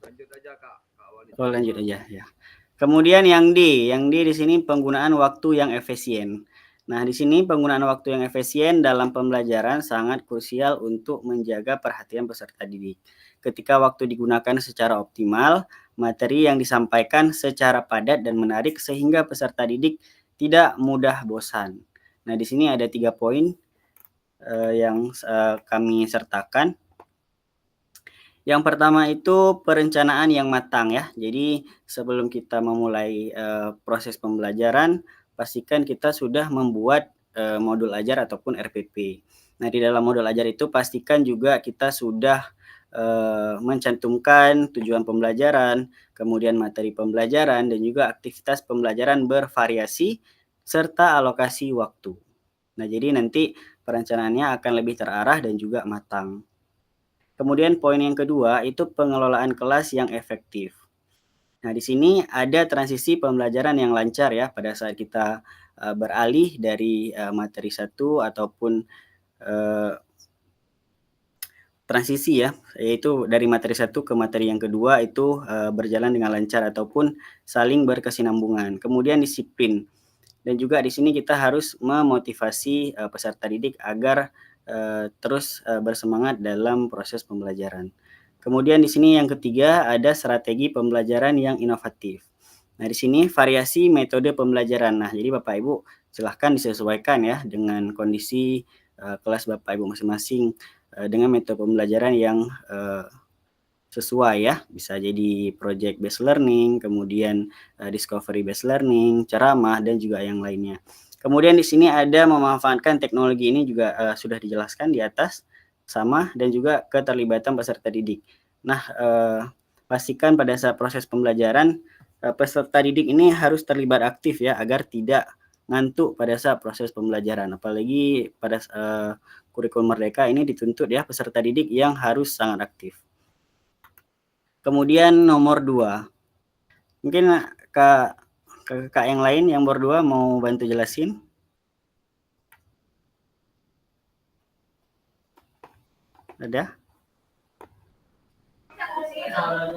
Lanjut aja Kak. Oh, lanjut aja ya. Kemudian yang di sini penggunaan waktu yang efisien. Nah, di sini penggunaan waktu yang efisien dalam pembelajaran sangat krusial untuk menjaga perhatian peserta didik. Ketika waktu digunakan secara optimal, materi yang disampaikan secara padat dan menarik sehingga peserta didik tidak mudah bosan. Nah, di sini ada 3 poin yang kami sertakan. Yang pertama itu perencanaan yang matang ya. Jadi sebelum kita memulai proses pembelajaran, pastikan kita sudah membuat modul ajar ataupun RPP. Nah, di dalam modul ajar itu pastikan juga kita sudah mencantumkan tujuan pembelajaran, kemudian materi pembelajaran, dan juga aktivitas pembelajaran bervariasi, serta alokasi waktu. Nah, jadi nanti perencanaannya akan lebih terarah dan juga matang. Kemudian poin yang kedua itu pengelolaan kelas yang efektif. Nah, di sini ada transisi pembelajaran yang lancar ya pada saat kita beralih dari materi 1 ataupun transisi ya, yaitu dari materi 1 ke materi yang kedua itu berjalan dengan lancar ataupun saling berkesinambungan. Kemudian disiplin. Dan juga di sini kita harus memotivasi peserta didik agar terus bersemangat dalam proses pembelajaran. Kemudian di sini yang ketiga ada strategi pembelajaran yang inovatif. Nah, di sini variasi metode pembelajaran. Nah, jadi Bapak Ibu silahkan disesuaikan ya dengan kondisi kelas Bapak Ibu masing-masing dengan metode pembelajaran yang sesuai ya. Bisa jadi project based learning, kemudian discovery based learning, ceramah dan juga yang lainnya. Kemudian di sini ada memanfaatkan teknologi, ini juga sudah dijelaskan di atas sama, dan juga keterlibatan peserta didik. Nah, pastikan pada saat proses pembelajaran peserta didik ini harus terlibat aktif ya agar tidak ngantuk pada saat proses pembelajaran. Apalagi pada kurikulum Merdeka ini dituntut ya peserta didik yang harus sangat aktif. Kemudian nomor 2. Mungkin kakak yang lain yang bor 2 mau bantu jelasin? Ada?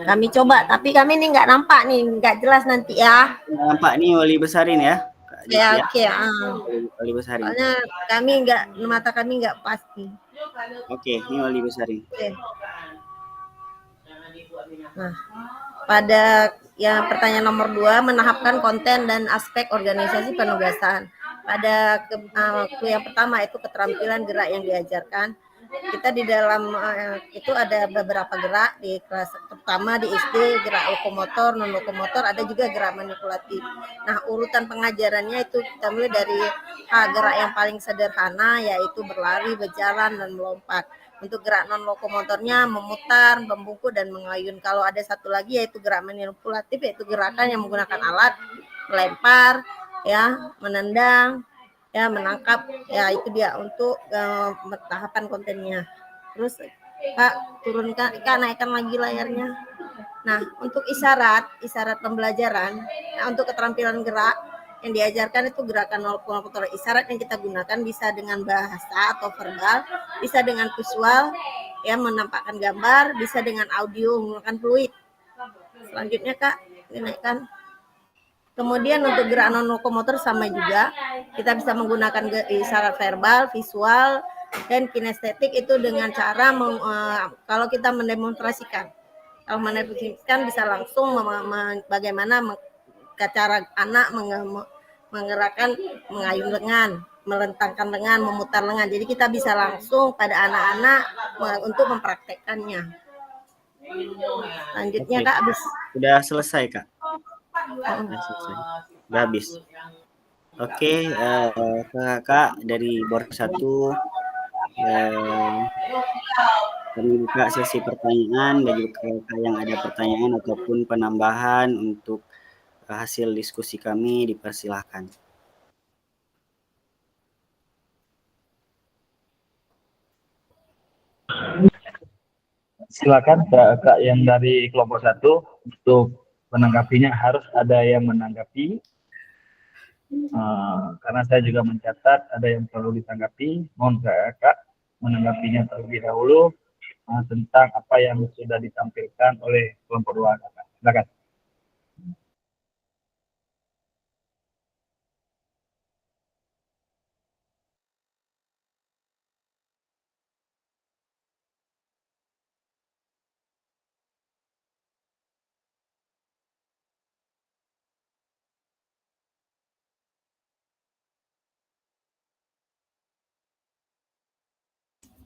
Kami coba, tapi kami ini nggak nampak nih, nggak jelas nanti ya. Nggak nampak nih, Wali besarin ya. Ya, oke. Wali besarin. Soalnya kami mata kami nggak pasti. Oke, ini Wali besarin. Oke. Nah, pada yang pertanyaan nomor 2, menahapkan konten dan aspek organisasi penugasan. Pada yang pertama itu keterampilan gerak yang diajarkan. Kita di dalam itu ada beberapa gerak di kelas pertama di SD, gerak lokomotor, non lokomotor, ada juga gerak manipulatif. Nah, urutan pengajarannya itu kita mulai dari gerak yang paling sederhana yaitu berlari, berjalan dan melompat. Untuk gerak non lokomotornya memutar, membungkuk dan mengayun. Kalau ada satu lagi yaitu gerak manipulatif, yaitu gerakan yang menggunakan alat, melempar, ya, menendang, ya, menangkap, ya, itu dia untuk tahapan kontennya. Terus Kak turunkan, Kak naikkan lagi layarnya. Nah, untuk isyarat pembelajaran, nah, untuk keterampilan gerak yang diajarkan itu gerakan lokomotor. Isyarat yang kita gunakan bisa dengan bahasa atau verbal, bisa dengan visual, ya, menampakkan gambar, bisa dengan audio menggunakan fluid. Selanjutnya Kak, dinaikkan. Kemudian untuk gerak non lokomotor sama juga, kita bisa menggunakan isyarat verbal, visual, dan kinestetik itu dengan cara kalau kita mendemonstrasikan. Kalau mendemonstrasikan bisa langsung bagaimana cara anak menggerakkan, mengayun lengan, melentangkan lengan, memutar lengan. Jadi kita bisa langsung pada anak-anak untuk mempraktekkannya. Lanjutnya Kak, habis. Sudah selesai Kak. Sudah selesai. Sudah habis. Oke, kakak dari BOR 1, kami buka sesi pertanyaan bagi kakak yang ada pertanyaan ataupun penambahan untuk hasil diskusi kami, dipersilahkan. Silakan kakak yang dari kelompok 1 untuk menanggapinya, harus ada yang menanggapi. Karena saya juga mencatat ada yang perlu ditanggapi. Mohon kakak menanggapinya terlebih dahulu tentang apa yang sudah ditampilkan oleh kelompok 2 kakak. Silakan.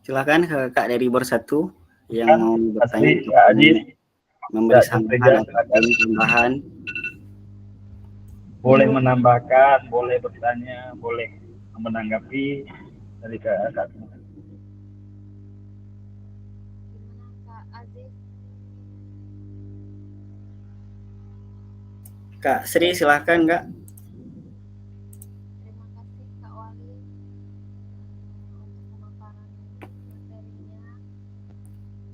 Silakan kakak dari BOR 1 yang mau bertanya Asri, Kak Aziz, memberi Kak sambutan Jufriza, atau silakan. tambahan. Boleh menambahkan, boleh bertanya, boleh menanggapi dari kakak. Gimana Kak Aziz? Kak Sri, silahkan Kak. Terima kasih Kak Wali untuk pemaparan materinya.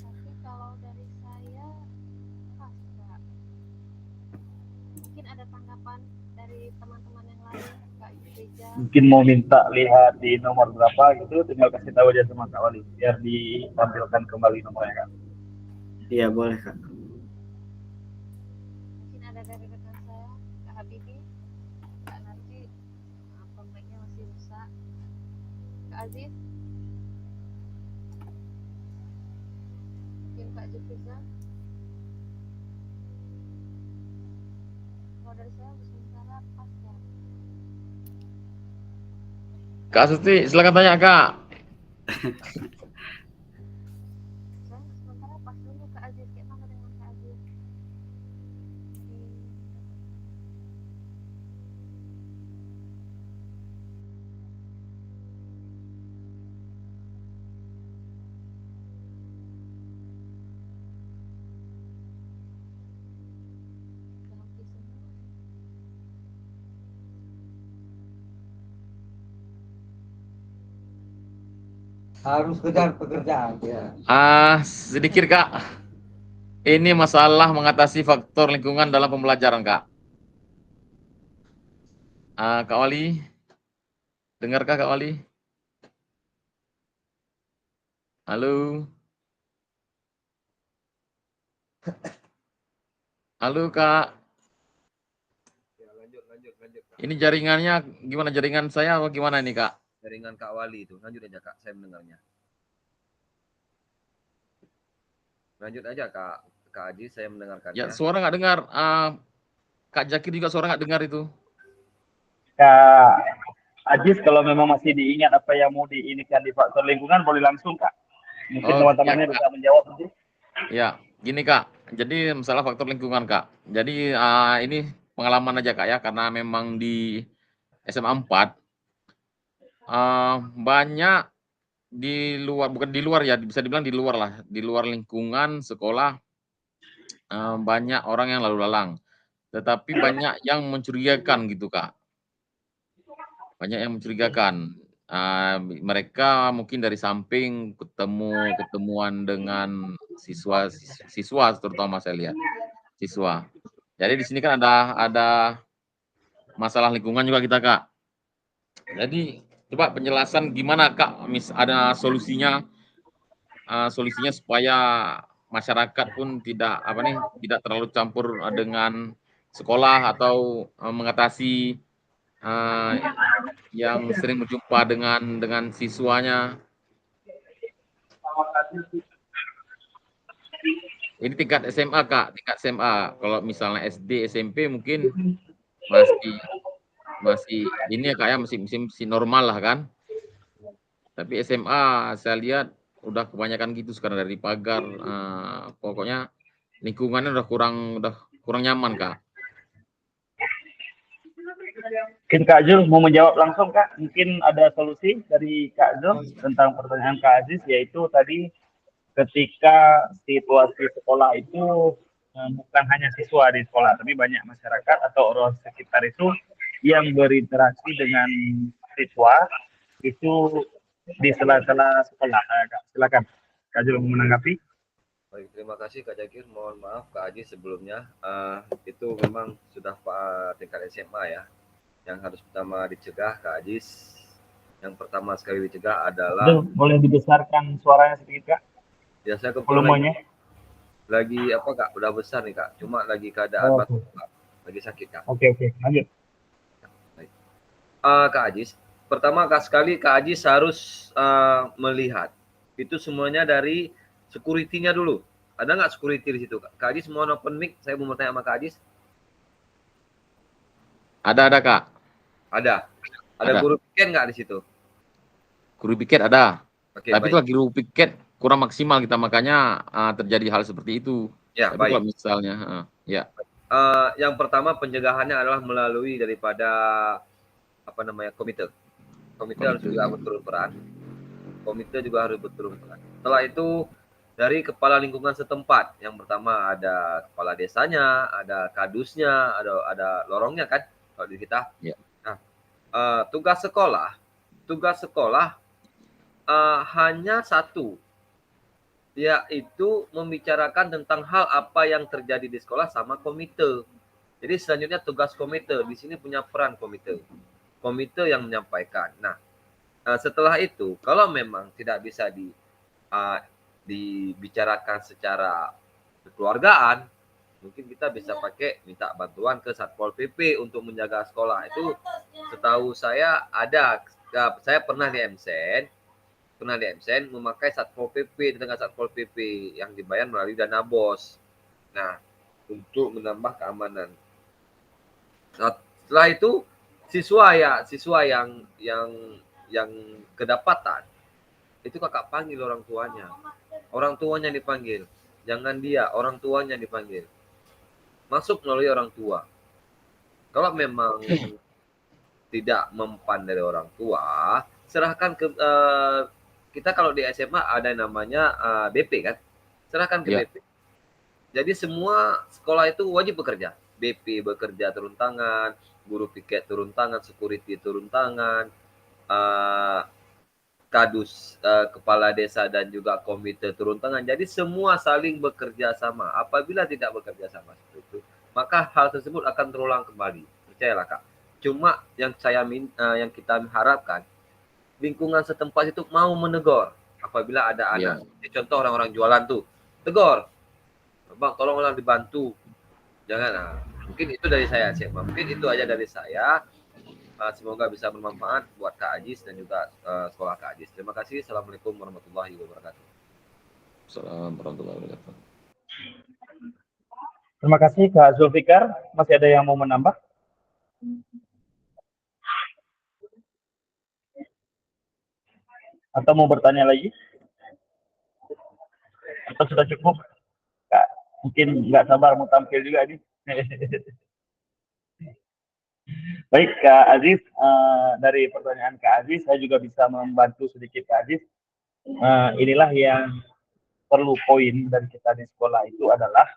Tapi kalau dari saya pas Kak. Mungkin ada tanggapan dari teman-teman yang lain, Kak Yufriza. Mungkin mau minta lihat di nomor berapa gitu, tinggal kasih tahu aja sama Kak Wali biar ditampilkan kembali nomornya Kak. Iya boleh Kak. Mungkin ada dari rekan saya, Kak Habibi, Kak Narji, kontaknya masih rusak. Kak Aziz, mungkin Kak Jufriza. Kalau dari saya sementara pas ya. Kak Suti, silakan tanya Kak. Saya sementara pas dulu Kak Aziz, gimana dengan Kak Aziz? Ganti semua. Harus kejar pekerjaan ya. Sedikit Kak. Ini masalah mengatasi faktor lingkungan dalam pembelajaran Kak. Kak Wali, dengarkah Kak Wali? Halo? Halo Kak. Ya, lanjut Kak. Ini jaringannya gimana, jaringan saya atau gimana ini Kak? Jaringan Kak Wali itu. Lanjut aja Kak, saya mendengarnya. Lanjut aja Kak Aji, saya mendengarkannya. Ya, suara nggak dengar. Kak Jakir juga suara nggak dengar itu. Kak Aziz, kalau memang masih diingat apa yang mau diinikan di faktor lingkungan, boleh langsung Kak. Mungkin teman-temannya ya, bisa menjawab nanti. Ya, gini Kak. Jadi masalah faktor lingkungan Kak. Jadi ini pengalaman aja Kak ya, karena memang di SMA 4 banyak di luar, bukan di luar ya, bisa dibilang di luar lah, di luar lingkungan sekolah banyak orang yang lalu lalang. Tetapi banyak yang mencurigakan gitu Kak. Banyak yang mencurigakan. Mereka mungkin dari samping ketemuan dengan siswa terutama saya lihat siswa. Jadi di sini kan ada masalah lingkungan juga kita Kak. Jadi coba penjelasan gimana Kak, ada solusinya supaya masyarakat pun tidak tidak terlalu campur dengan sekolah atau mengatasi yang sering berjumpa dengan siswanya. Ini tingkat SMA Kak, tingkat SMA. Kalau misalnya SD, SMP mungkin masih ini ya Kak ya, masih normal lah kan. Tapi SMA saya lihat udah kebanyakan gitu sekarang, dari pagar, pokoknya lingkungannya udah kurang nyaman Kak. Mungkin Kak Zul mau menjawab langsung Kak. Mungkin ada solusi dari Kak Zul tentang pertanyaan Kak Aziz, yaitu tadi ketika situasi sekolah itu bukan hanya siswa di sekolah, tapi banyak masyarakat atau orang sekitar itu yang berinteraksi dengan siswa itu di sela-sela sekolah. Kak, silakan Kak Zul menanggapi. Baik, terima kasih Kak Jakir. Mohon maaf Kak Aji sebelumnya. Itu memang sudah tingkat SMA ya. Yang harus pertama dicegah Kak Ajis. Yang pertama sekali dicegah adalah. Zul, boleh dibesarkan suaranya sedikit Kak? Ya saya Volumenya. Lagi apa Kak? Udah besar nih Kak. Cuma lagi keadaan batuk Kak. Lagi sakit Kak. Oke, lanjut. Baik. Kak Ajis, pertama sekali Kak Ajis harus melihat itu semuanya dari security-nya dulu. Ada nggak security di situ Kak? Kak Ajis mau open mic, saya mau bertanya sama Kak Ajis. Ada Kak. Ada guru piket nggak di situ? Guru piket ada. Oke, tapi baik. kalau guru piket kurang maksimal kita, makanya terjadi hal seperti itu. Ya, tapi baik. kalau misalnya, ya. Yang pertama pencegahannya adalah melalui daripada komite. Komite harus juga berturut peran. Komite juga harus berturut peran. Setelah itu dari kepala lingkungan setempat. Yang pertama ada kepala desanya, ada kadusnya, ada lorongnya kan kalau di kita. Ya. Nah, tugas sekolah hanya satu, yaitu membicarakan tentang hal apa yang terjadi di sekolah sama komite. Jadi selanjutnya tugas komite, di sini punya peran komite. Komite yang menyampaikan. Nah, setelah itu kalau memang tidak bisa dibicarakan secara kekeluargaan, mungkin kita bisa minta bantuan ke Satpol PP untuk menjaga sekolah. Itu setahu saya ada. Saya pernah di MSN memakai Satpol PP, tenaga Satpol PP yang dibayar melalui dana BOS. Nah, untuk menambah keamanan. Setelah itu siswa yang kedapatan itu kakak panggil orang tuanya dipanggil, jangan dia, orang tuanya dipanggil, masuk melalui orang tua. Kalau memang tidak mempan dari orang tua, serahkan ke kita. Kalau di SMA ada namanya BP kan, serahkan ke BP. Jadi semua sekolah itu wajib bekerja. BP bekerja turun tangan, guru piket turun tangan, security turun tangan, kadus, kepala desa dan juga komite turun tangan. Jadi semua saling bekerja sama. Apabila tidak bekerja sama seperti itu, maka hal tersebut akan terulang kembali. Percayalah Kak. Cuma yang yang kita harapkan, lingkungan setempat itu mau menegur apabila ada anak. Contoh orang-orang jualan tuh, tegur, Bang, tolonglah dibantu. Jangan. Mungkin itu dari saya sih. Mungkin itu aja dari saya. Semoga bisa bermanfaat buat Kak Ajis dan juga sekolah Kak Ajis. Terima kasih. Assalamualaikum warahmatullahi wabarakatuh. Assalamualaikum warahmatullahi wabarakatuh. Terima kasih Kak Zulfikar. Masih ada yang mau menambah? Atau mau bertanya lagi? Atau sudah cukup? Kak, mungkin nggak sabar mau tampil juga nih. Baik Kak Aziz, dari pertanyaan Kak Aziz, saya juga bisa membantu sedikit Kak Aziz. Inilah yang perlu poin dari kita di sekolah itu adalah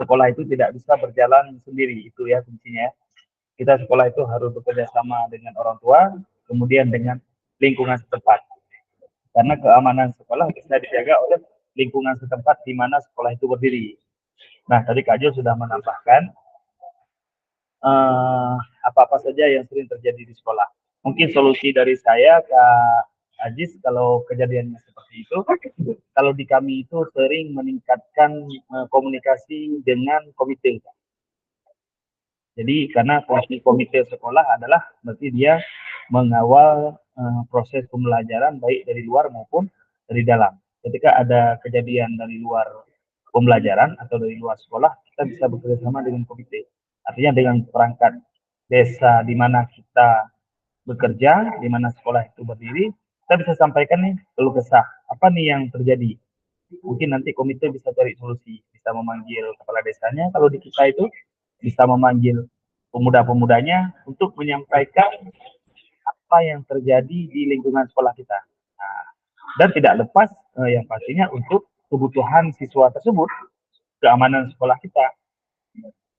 sekolah itu tidak bisa berjalan sendiri, itu ya kuncinya. Kita sekolah itu harus bekerja sama dengan orang tua, kemudian dengan lingkungan setempat. Karena keamanan sekolah bisa dijaga oleh lingkungan setempat di mana sekolah itu berdiri. Nah, tadi Kak Jo sudah menambahkan apa-apa saja yang sering terjadi di sekolah. Mungkin solusi dari saya, Kak Ajis, kalau kejadiannya seperti itu, kalau di kami itu sering meningkatkan komunikasi dengan komite. Jadi karena komite sekolah adalah berarti dia mengawal proses pembelajaran baik dari luar maupun dari dalam. Ketika ada kejadian dari luar pembelajaran atau dari luar sekolah, kita bisa bekerja sama dengan komite. Artinya dengan perangkat desa di mana kita bekerja, di mana sekolah itu berdiri, kita bisa sampaikan nih keluh kesah. Apa nih yang terjadi? Mungkin nanti komite bisa cari solusi, bisa memanggil kepala desanya. Kalau di kita itu bisa memanggil pemuda-pemudanya untuk menyampaikan apa yang terjadi di lingkungan sekolah kita. Nah, dan tidak lepas yang pastinya untuk kebutuhan siswa tersebut, keamanan sekolah kita.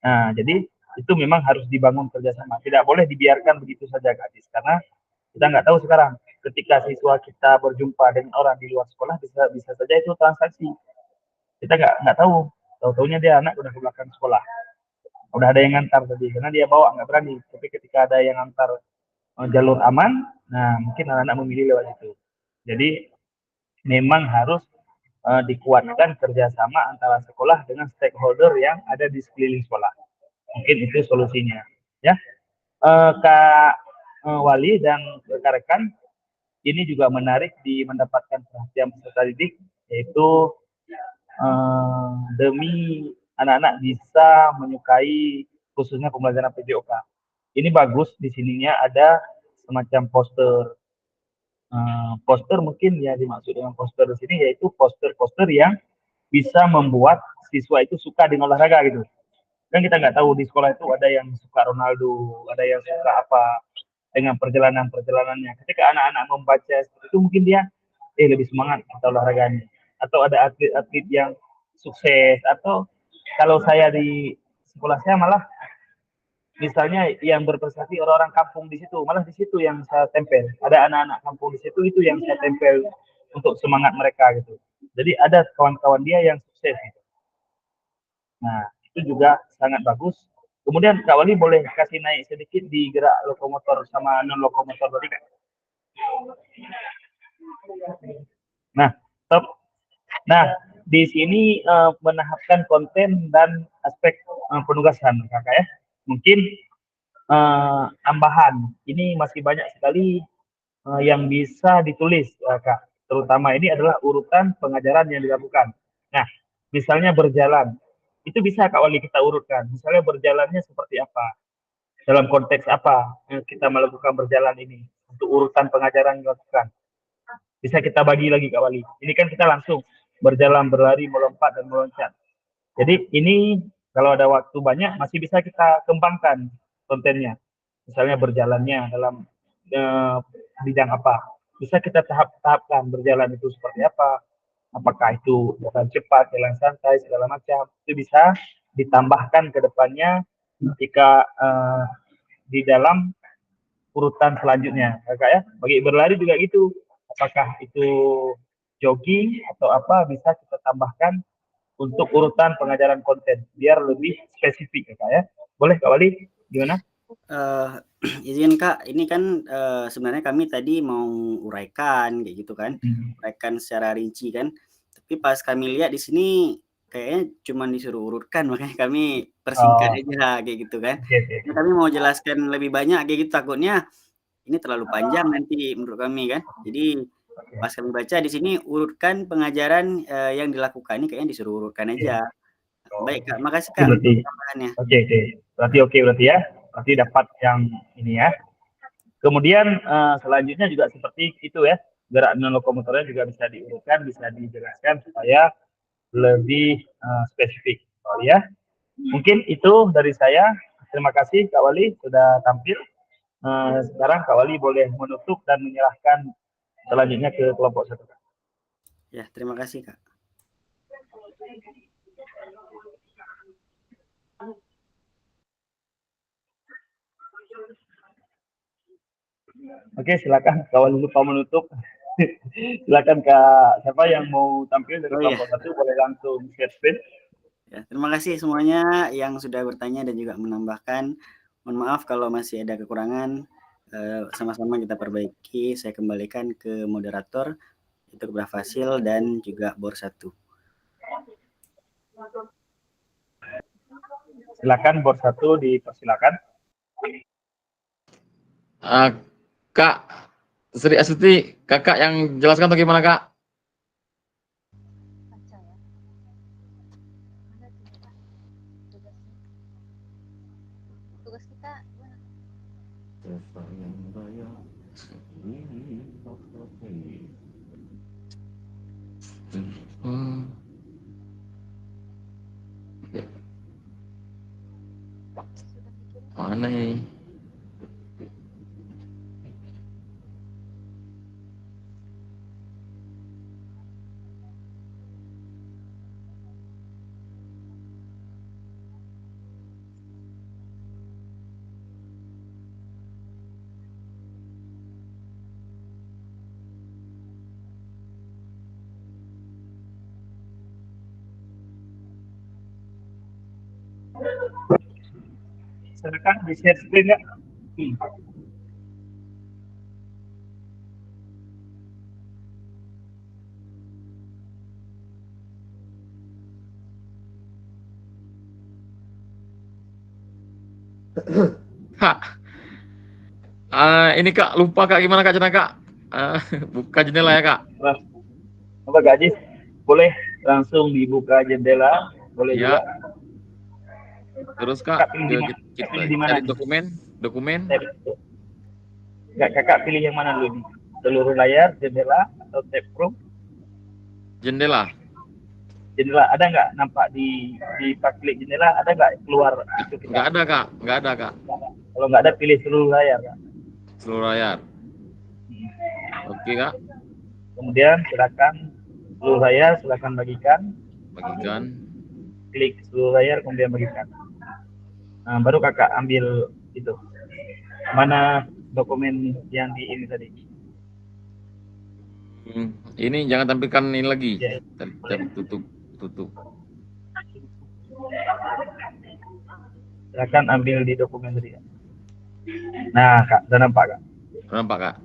Nah, jadi itu memang harus dibangun kerjasama. Tidak boleh dibiarkan begitu saja, gadis, karena kita nggak tahu sekarang ketika siswa kita berjumpa dengan orang di luar sekolah bisa saja itu transaksi. Kita nggak tahu. Tahu-taunya dia anak udah ke belakang sekolah. Udah ada yang ngantar tadi, karena dia bawa nggak berani. Tapi ketika ada yang ngantar jalur aman, nah mungkin anak-anak memilih lewat itu. Jadi memang harus dikuatkan kerjasama antara sekolah dengan stakeholder yang ada di sekeliling sekolah. Mungkin itu solusinya. Ya, Kak Wali dan rekan-rekan, ini juga menarik mendapatkan perhatian peserta didik, yaitu demi anak-anak bisa menyukai khususnya pembelajaran PJOK. Ini bagus, di sininya ada semacam poster. Poster mungkin ya dimaksud dengan poster di sini yaitu poster-poster yang bisa membuat siswa itu suka dengan olahraga gitu. Kan kita nggak tahu di sekolah itu ada yang suka Ronaldo, ada yang suka apa dengan perjalanan-perjalanannya. Ketika anak-anak membaca itu mungkin dia lebih semangat atau olahraganya. Atau ada atlet-atlet yang sukses, atau kalau saya di sekolah saya malah misalnya yang berprestasi orang-orang kampung di situ, malah di situ yang saya tempel. Ada anak-anak kampung di situ, itu yang saya tempel untuk semangat mereka gitu. Jadi ada kawan-kawan dia yang sukses gitu. Nah, itu juga sangat bagus. Kemudian Kak Wali boleh kasih naik sedikit di gerak lokomotor sama non lokomotor tadi Kak. Nah, top. Nah, di sini menahapkan konten dan aspek penugasan Kakak ya. Mungkin tambahan, ini masih banyak sekali yang bisa ditulis Kak. Terutama ini adalah urutan pengajaran yang dilakukan. Nah, misalnya berjalan, itu bisa Kak Wali kita urutkan. Misalnya berjalannya seperti apa, dalam konteks apa kita melakukan berjalan ini, untuk urutan pengajaran yang dilakukan. Bisa kita bagi lagi Kak Wali. Ini kan kita langsung berjalan, berlari, melompat, dan meloncat. Jadi ini kalau ada waktu banyak masih bisa kita kembangkan kontennya. Misalnya berjalannya dalam bidang apa. Bisa kita tahap-tahapkan berjalan itu seperti apa. Apakah itu jalan cepat, jalan santai, segala macam. Itu bisa ditambahkan ke depannya ketika di dalam urutan selanjutnya. Kakak ya, bagi berlari juga gitu. Apakah itu jogging atau apa bisa kita tambahkan untuk urutan pengajaran konten biar lebih spesifik Kak ya. Boleh Kak Wali gimana? Izin Kak, ini kan sebenarnya kami tadi mau uraikan kayak gitu kan, uraikan secara rinci kan. Tapi pas kami lihat di sini kayaknya cuma disuruh urutkan, makanya kami persingkat aja kayak gitu kan. Nah, kami mau jelaskan lebih banyak kayak gitu, takutnya ini terlalu panjang nanti menurut kami kan. Jadi pas kami baca di sini urutkan pengajaran yang dilakukan, ini kayaknya disuruh urutkan aja. Baik Kak, makasih Kak tambahannya. Oke, berarti ya. Berarti dapat yang ini ya. Kemudian selanjutnya juga seperti itu ya. Gerak non lokomotornya juga bisa diurutkan, bisa dijelaskan supaya lebih spesifik. Ya. Mungkin itu dari saya. Terima kasih Kak Wali sudah tampil. Sekarang Kak Wali boleh menutup dan menyerahkan selanjutnya ke kelompok 1. Ya, terima kasih Kak. Oke, silakan Kak Wali lupa menutup. Silakan Kak, siapa yang mau tampil dari kelompok 1 boleh langsung share screen. Ya, terima kasih semuanya yang sudah bertanya dan juga menambahkan. Mohon maaf kalau masih ada kekurangan, sama-sama kita perbaiki. Saya kembalikan ke moderator, itu Mbak Fasil dan juga Bor 1. Silakan Bor 1 dipersilakan. Kak Sri Astuti, Kakak yang jelaskan atau gimana Kak? Tugas kita gimana? Mana Silakan di share screen ya. Kak, ini Kak, lupa Kak, gimana Kak cara Kak? Buka jendela ya Kak. Nah, apa Kak Ajis? Boleh langsung dibuka jendela, boleh juga. Ya. Terus Kak, Kak pilih di mana? kita Pilih di mana cari nih? dokumen. Kak, kakak pilih yang mana dulu nih? Seluruh layar, jendela, atau tab Chrome? Jendela. Jendela ada nggak nampak di pas klik jendela ada nggak keluar itu kita? Nggak ada Kak, nggak ada Kak. Kalau nggak ada pilih seluruh layar Kak. Seluruh layar. Oke Kak, Kemudian silakan seluruh layar, silakan bagikan. bagikan. Klik seluruh layar kemudian bagikan. Nah, baru kakak ambil itu. Mana dokumen yang di ini tadi? Ini jangan tampilkan ini lagi. Ya. Tutup. Silakan ambil di dokumen tadi. Nah, Kak, udah nampak Kak? Nampak Kak?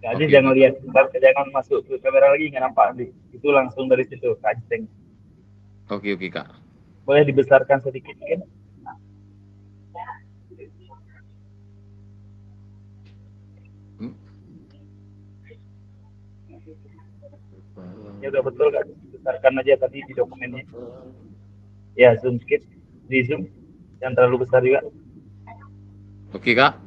Kak Ajis jangan lihat, jangan masuk ke kamera lagi, nggak nampak nanti. Itu langsung dari situ, Kak Ajis. Oke Kak. Boleh dibesarkan sedikit kan? Ya udah betul Kak, besarkan aja tadi di dokumennya. Ya, zoom sedikit, di zoom, yang terlalu besar juga. Oke Kak.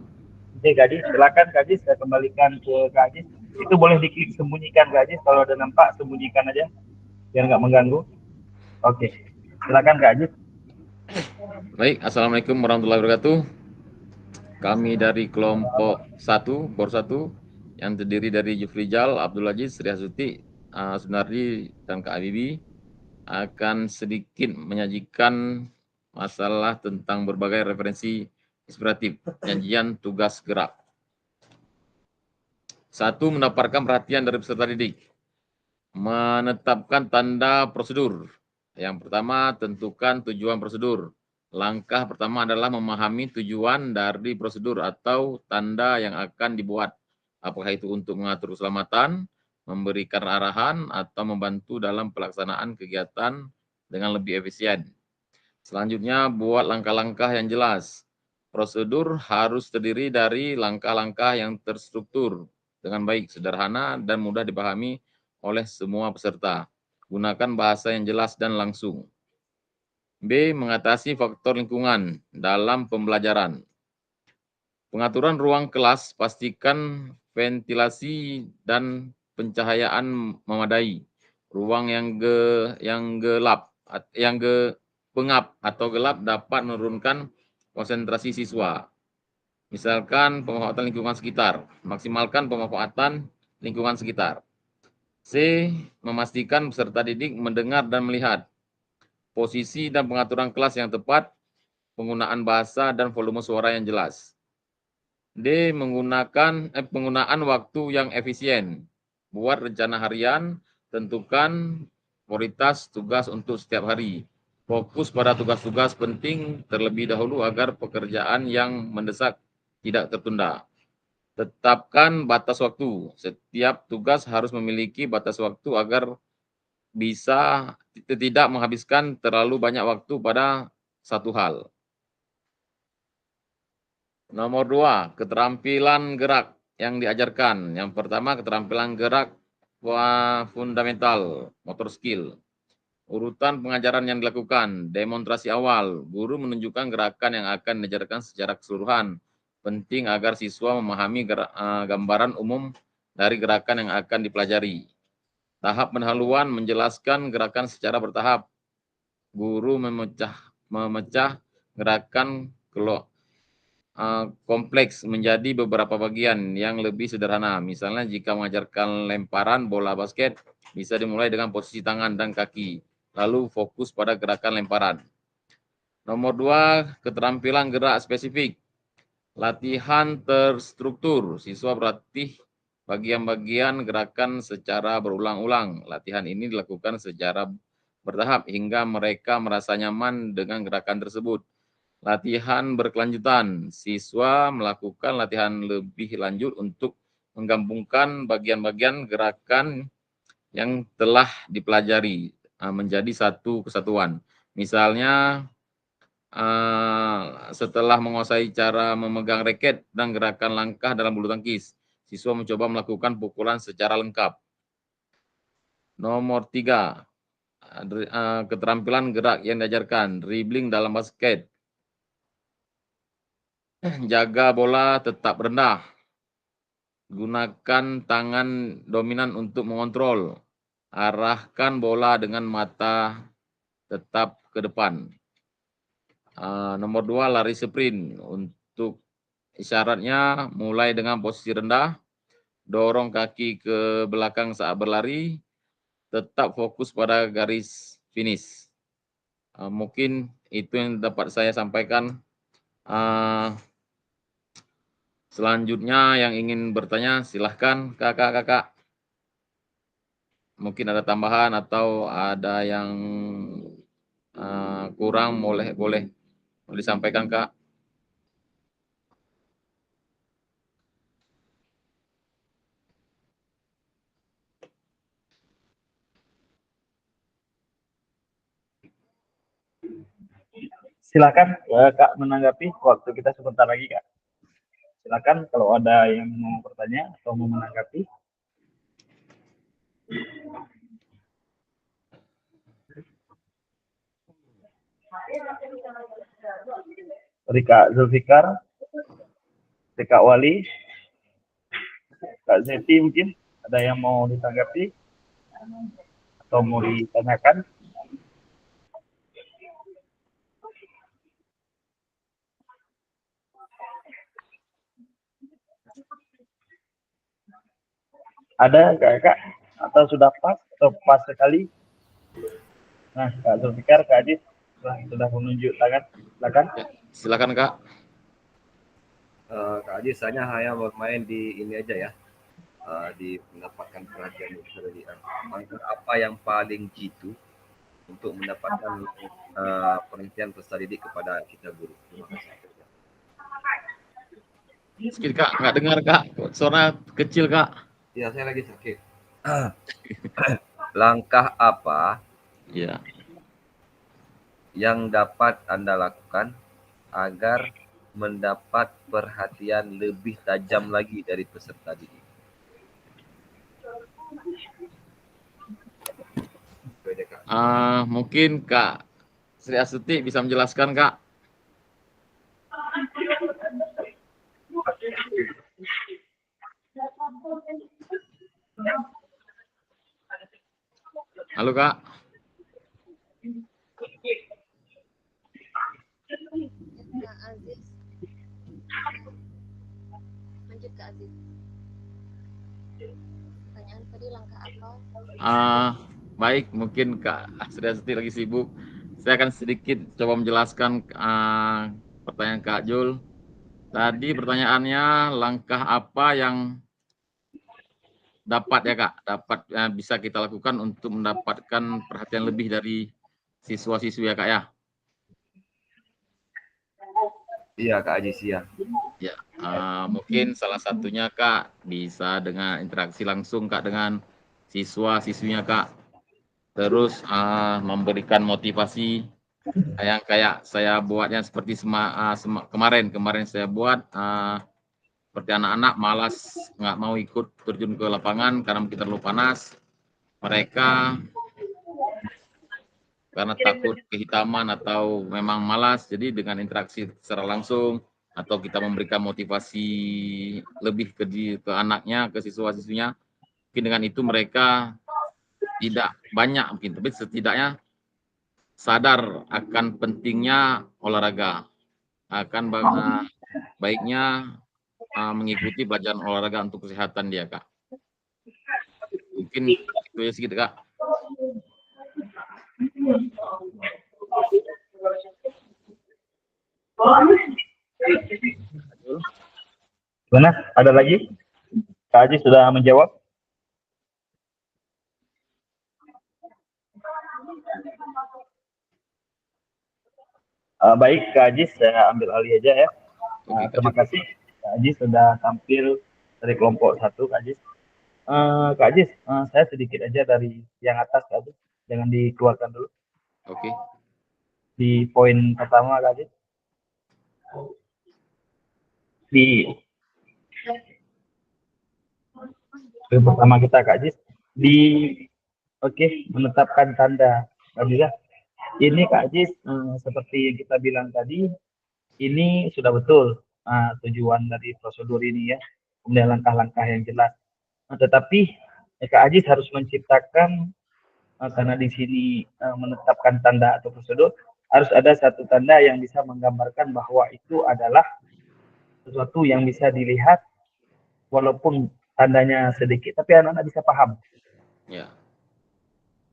Oke Kak Ajis, silakan Kak Ajis, saya kembalikan ke Kak Ajis. Itu boleh diklik sembunyikan Kak Ajis, kalau ada nampak sembunyikan aja, biar nggak mengganggu. Oke, silakan Kak Ajis. Baik, Assalamualaikum warahmatullahi wabarakatuh. Kami dari kelompok 1, Bor 1, yang terdiri dari Jufrijal, Abdul Aziz, Sri Hasuti, Sunardi, dan Kak Habibie, akan sedikit menyajikan masalah tentang berbagai referensi inspiratif, nyajian tugas gerak. 1. Mendapatkan perhatian dari peserta didik. Menetapkan tanda prosedur. Yang pertama, tentukan tujuan prosedur. Langkah pertama adalah memahami tujuan dari prosedur atau tanda yang akan dibuat. Apakah itu untuk mengatur keselamatan, memberikan arahan, atau membantu dalam pelaksanaan kegiatan dengan lebih efisien. Selanjutnya, buat langkah-langkah yang jelas. Prosedur harus terdiri dari langkah-langkah yang terstruktur dengan baik, sederhana, dan mudah dipahami oleh semua peserta. Gunakan bahasa yang jelas dan langsung. B. Mengatasi faktor lingkungan dalam pembelajaran. Pengaturan ruang kelas, pastikan ventilasi dan pencahayaan memadai. Ruang yang pengap atau gelap dapat menurunkan konsentrasi siswa. Misalkan pemanfaatan lingkungan sekitar. Maksimalkan pemanfaatan lingkungan sekitar. C. Memastikan peserta didik mendengar dan melihat. Posisi dan pengaturan kelas yang tepat, penggunaan bahasa dan volume suara yang jelas. D. Penggunaan waktu yang efisien. Buat rencana harian, tentukan prioritas tugas untuk setiap hari. Fokus pada tugas-tugas penting terlebih dahulu agar pekerjaan yang mendesak tidak tertunda. Tetapkan batas waktu. Setiap tugas harus memiliki batas waktu agar bisa tidak menghabiskan terlalu banyak waktu pada satu hal. Nomor 2, keterampilan gerak yang diajarkan. Yang pertama, keterampilan gerak fundamental, motor skill. Urutan pengajaran yang dilakukan, demonstrasi awal, guru menunjukkan gerakan yang akan diajarkan secara keseluruhan. Penting agar siswa memahami gambaran umum dari gerakan yang akan dipelajari. Tahap pendahuluan menjelaskan gerakan secara bertahap. Guru memecah gerakan kompleks menjadi beberapa bagian yang lebih sederhana. Misalnya jika mengajarkan lemparan bola basket, bisa dimulai dengan posisi tangan dan kaki, lalu fokus pada gerakan lemparan. Nomor 2, keterampilan gerak spesifik. Latihan terstruktur, siswa berlatih bagian-bagian gerakan secara berulang-ulang. Latihan ini dilakukan secara bertahap hingga mereka merasa nyaman dengan gerakan tersebut. Latihan berkelanjutan. Siswa melakukan latihan lebih lanjut untuk menggabungkan bagian-bagian gerakan yang telah dipelajari menjadi satu kesatuan. Misalnya, setelah menguasai cara memegang raket dan gerakan langkah dalam bulu tangkis, siswa mencoba melakukan pukulan secara lengkap. Nomor 3, keterampilan gerak yang diajarkan, dribbling dalam basket. Jaga bola tetap rendah. Gunakan tangan dominan untuk mengontrol. Arahkan bola dengan mata tetap ke depan. Nomor 2, lari sprint. Untuk isyaratnya mulai dengan posisi rendah, dorong kaki ke belakang saat berlari, tetap fokus pada garis finish. Mungkin itu yang dapat saya sampaikan. Selanjutnya yang ingin bertanya silahkan kakak-kakak. Mungkin ada tambahan atau ada yang kurang boleh disampaikan kak. Silakan kak menanggapi, waktu kita sebentar lagi kak. Silakan kalau ada yang mau bertanya atau mau menanggapi. Dari Kak Zulfikar, dari Kak Wali, Kak Zeti mungkin ada yang mau ditanggapi atau mau ditanyakan. Ada kakak atau sudah pas atau pas sekali? Nah, Kak Zulfikar, Kak Adit sudah menunjuk tangan, silakan. Ya, silakan kak. Kak Aziz, saya hanya bermain di ini aja ya, di mendapatkan perhatian berlebihan. Apa yang paling jitu untuk mendapatkan perhatian peserta didik kepada kita guru? Terima kasih. Sedikit kak, nggak dengar kak, suara kecil kak. Ya, saya lagi sakit. Langkah apa Ya. yang dapat Anda lakukan agar mendapat perhatian lebih tajam lagi dari peserta didik? Mungkin Kak Sri Astuti bisa menjelaskan kak. Halo kak. Kak Aziz. Lanjut Kak Aziz. Pertanyaan tadi langkah apa? Baik, mungkin Kak Sri Astuti lagi sibuk. Saya akan sedikit coba menjelaskan pertanyaan Kak Jul. Tadi pertanyaannya langkah apa yang dapat ya Kak, bisa kita lakukan untuk mendapatkan perhatian lebih dari siswa-siswi ya Kak ya? Iya Kak Aziz, ya. Ya, mungkin salah satunya Kak bisa dengan interaksi langsung Kak dengan siswa-siswinya Kak. Terus memberikan motivasi yang kayak saya buatnya seperti kemarin saya buat seperti anak-anak malas nggak mau ikut terjun ke lapangan karena mungkin terlalu panas. Mereka karena takut kehitaman atau memang malas, jadi dengan interaksi secara langsung atau kita memberikan motivasi lebih ke anaknya, ke siswa-siswinya, mungkin dengan itu mereka tidak banyak mungkin, tapi setidaknya sadar akan pentingnya olahraga, akan baiknya mengikuti pelajaran olahraga untuk kesehatan dia Kak. Mungkin itu ya sedikit Kak. Gimana? Ada lagi? Kak Aziz sudah menjawab? Baik, Kak Ajis, saya ambil alih aja ya. Oke, Kak Terima Joko. kasih Kak Ajis sudah tampil dari kelompok 1, Kak Ajis. Kak Ajis, saya sedikit aja dari yang atas, Kak Ajis. Jangan dikeluarkan dulu. Oke. Di poin pertama, Kak Ajis. Di poin pertama kita, Kak Ajis. Menetapkan tanda. Kak Ajis, ya. Ini Kak Ajis, seperti yang kita bilang tadi, ini sudah betul tujuan dari prosedur ini ya. Kemudian langkah-langkah yang jelas. Tetapi Kak Ajis harus menciptakan karena di sini menetapkan tanda atau prosedur, harus ada satu tanda yang bisa menggambarkan bahwa itu adalah sesuatu yang bisa dilihat walaupun tandanya sedikit, tapi anak-anak bisa paham. Ya.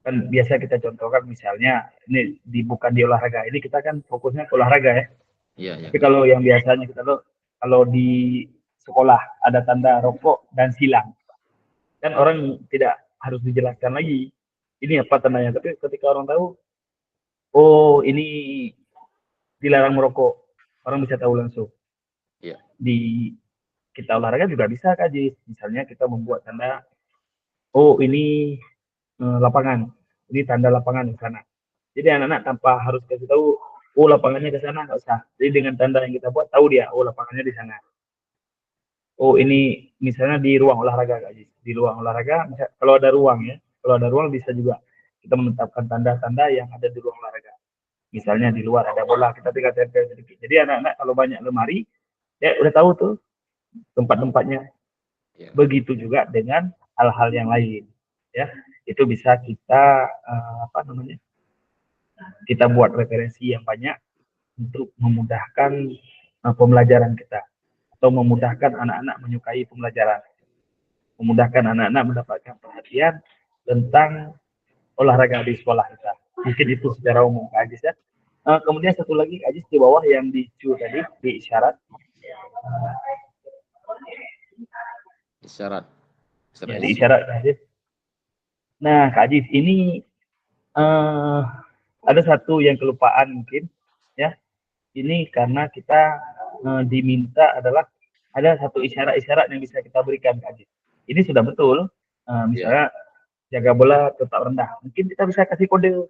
Kan biasa kita contohkan misalnya, ini bukan di olahraga, ini kita kan fokusnya ke olahraga ya. Iya, ya. Tapi kalau yang biasanya kita lihat, kalau di sekolah ada tanda rokok dan silang, kan orang tidak harus dijelaskan lagi ini apa tandanya, tapi ketika orang tahu, oh ini dilarang merokok, orang bisa tahu langsung. Iya. Di kita olahraga juga bisa Kak Jis, misalnya kita membuat tanda, oh ini lapangan, ini tanda lapangan di sana. Jadi anak-anak tanpa harus kasih tahu, oh lapangannya ke sana, nggak usah. Jadi dengan tanda yang kita buat, tahu dia, oh lapangannya di sana. Oh ini misalnya di ruang olahraga Kak Jis, di ruang olahraga, kalau ada ruang ya, kalau ada ruang bisa juga kita menetapkan tanda-tanda yang ada di ruang olahraga. Misalnya di luar ada bola, kita tinggal tempel sedikit. Jadi anak-anak kalau banyak lemari, ya udah tahu tuh tempat-tempatnya. Ya. Begitu juga dengan hal-hal yang lain, ya. Itu bisa kita kita buat referensi yang banyak untuk memudahkan pembelajaran kita, atau memudahkan anak-anak menyukai pembelajaran, memudahkan anak-anak mendapatkan perhatian tentang olahraga di sekolah kita. Mungkin itu secara umum Kak Ajis ya. Kemudian satu lagi Kak Ajis di bawah yang di tadi, di isyarat. Isyarat. Ya, di isyarat Kak Ajis. Nah Kak Ajis, ini ada satu yang kelupaan mungkin ya. Ini karena kita diminta adalah ada satu isyarat-isyarat yang bisa kita berikan Kak Ajis. Ini sudah betul. Misalnya jaga bola tetap rendah. Mungkin kita bisa kasih kode.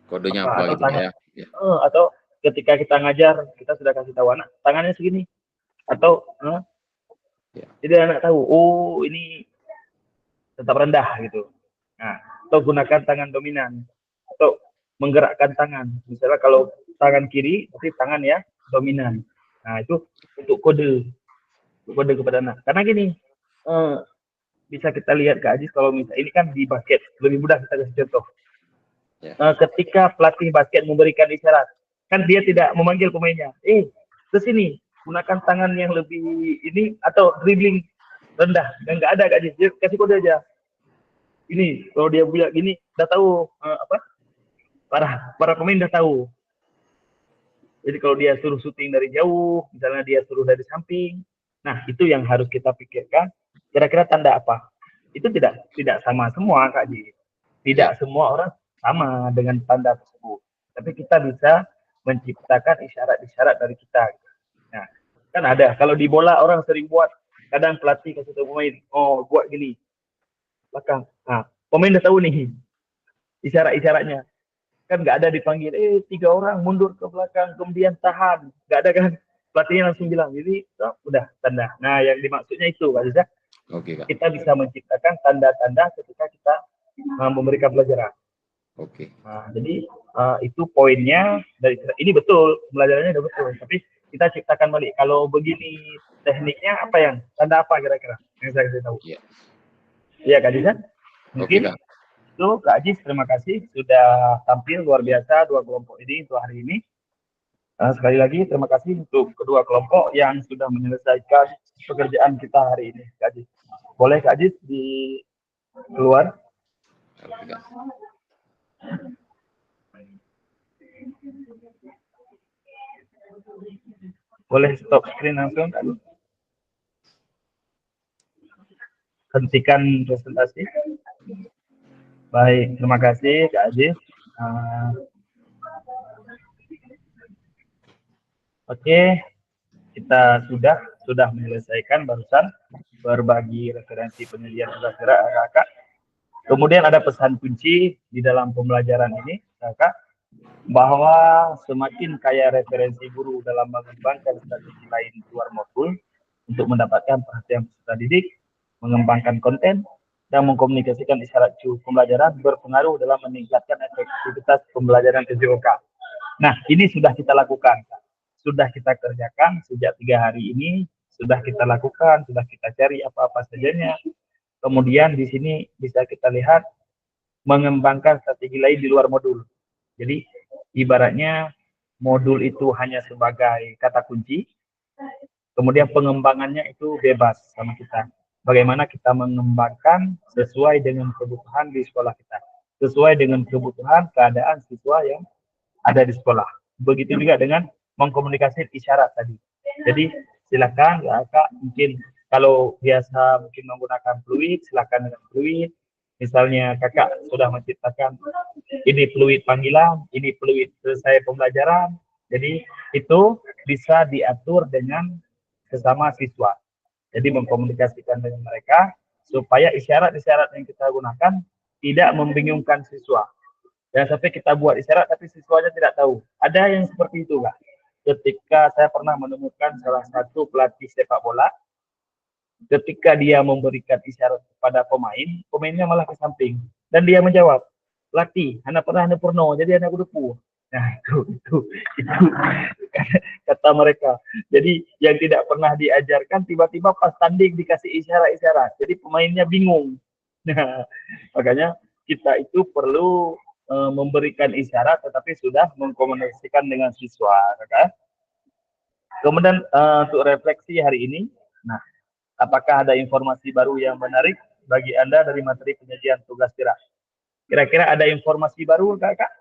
Kodenya apa atau gitu tangan, ya. Atau ketika kita ngajar, kita sudah kasih tahu anak, tangannya segini. Atau jadi anak tahu, oh ini tetap rendah gitu. Nah, atau gunakan tangan dominan. Atau menggerakkan tangan. Misalnya kalau tangan kiri, berarti tangan ya dominan. Nah, itu untuk kode kepada anak. Karena gini, bisa kita lihat Kak Ajis, kalau misalnya ini kan di basket, lebih mudah kita kasih contoh. Ketika pelatih basket memberikan isyarat, kan dia tidak memanggil pemainnya, ke sini, gunakan tangan yang lebih ini, atau dribbling rendah, dan nggak ada Kak Ajis, dia kasih kode aja. Ini, kalau dia bilang gini, udah tahu para pemain udah tahu. Jadi kalau dia suruh syuting dari jauh, misalnya dia suruh dari samping, nah itu yang harus kita pikirkan. Kira-kira tanda apa? Itu tidak sama semua Kak Ji. Tidak semua orang sama dengan tanda tersebut. Tapi kita bisa menciptakan isyarat-isyarat dari kita. Nah, kan ada. Kalau di bola orang sering buat, kadang pelatih kasih tahu pemain, oh buat gini, belakang. Nah, pemain udah tahu nih isyarat-isyaratnya. Kan nggak ada dipanggil, 3 orang mundur ke belakang, kemudian tahan. Nggak ada kan, pelatihnya langsung bilang, jadi udah tanda. Nah, yang dimaksudnya itu Kak Ziza, kita bisa menciptakan tanda-tanda ketika kita memberikan pelajaran. Nah, jadi itu poinnya, dari ini betul, pembelajarannya udah betul, tapi kita ciptakan balik. Kalau begini tekniknya apa yang, tanda apa kira-kira yang saya kasih tahu? Iya Kak Ziza, mungkin itu Kak Ajis, terima kasih sudah tampil luar biasa 2 kelompok ini untuk hari ini. Sekali lagi terima kasih untuk kedua kelompok yang sudah menyelesaikan pekerjaan kita hari ini Kak Ajis. Boleh Kak Ajis di keluar? Boleh stop screen langsung Kak Ajis? Hentikan presentasi. Baik, terima kasih Kak Ajis. Oke, kita sudah menyelesaikan barusan berbagi referensi penyajian tugas gerak kakak. Kemudian ada pesan kunci di dalam pembelajaran ini, kakak, bahwa semakin kaya referensi guru dalam mengembangkan strategi lain di luar modul untuk mendapatkan perhatian peserta didik, mengembangkan konten, dan mengkomunikasikan isyarat cue pembelajaran berpengaruh dalam meningkatkan efektivitas pembelajaran TJOK. Nah, ini sudah kita lakukan, sudah kita kerjakan sejak 3 hari ini, sudah kita lakukan, sudah kita cari apa-apa sajanya. Kemudian di sini bisa kita lihat mengembangkan strategi lain di luar modul. Jadi ibaratnya modul itu hanya sebagai kata kunci, kemudian pengembangannya itu bebas sama kita. Bagaimana kita mengembangkan sesuai dengan kebutuhan di sekolah kita, sesuai dengan kebutuhan keadaan siswa yang ada di sekolah. Begitu juga dengan mengkomunikasikan isyarat tadi. Jadi silakan kakak, mungkin kalau biasa mungkin menggunakan fluid, silakan dengan fluid. Misalnya kakak sudah menciptakan ini fluid panggilan, ini fluid selesai pembelajaran. Jadi itu bisa diatur dengan sesama siswa. Jadi mengkomunikasikan dengan mereka supaya isyarat-isyarat yang kita gunakan tidak membingungkan siswa. Jangan sampai kita buat isyarat tapi siswanya tidak tahu. Ada yang seperti itu, Kak. Ketika saya pernah menemukan salah satu pelatih sepak bola, ketika dia memberikan isyarat kepada pemain, pemainnya malah ke samping dan dia menjawab, "Pelatih, anak pernah purno, jadi anak kudupu." Nah, itu kata mereka. Jadi yang tidak pernah diajarkan tiba-tiba pas tanding dikasih isyarat-isyarat. Jadi pemainnya bingung. Nah, makanya kita itu perlu memberikan isyarat tetapi sudah mengkomunikasikan dengan siswa, kan? Kemudian untuk refleksi hari ini, nah, apakah ada informasi baru yang menarik bagi Anda dari materi penyajian tugas gerak? Kira-kira ada informasi baru, Kakak?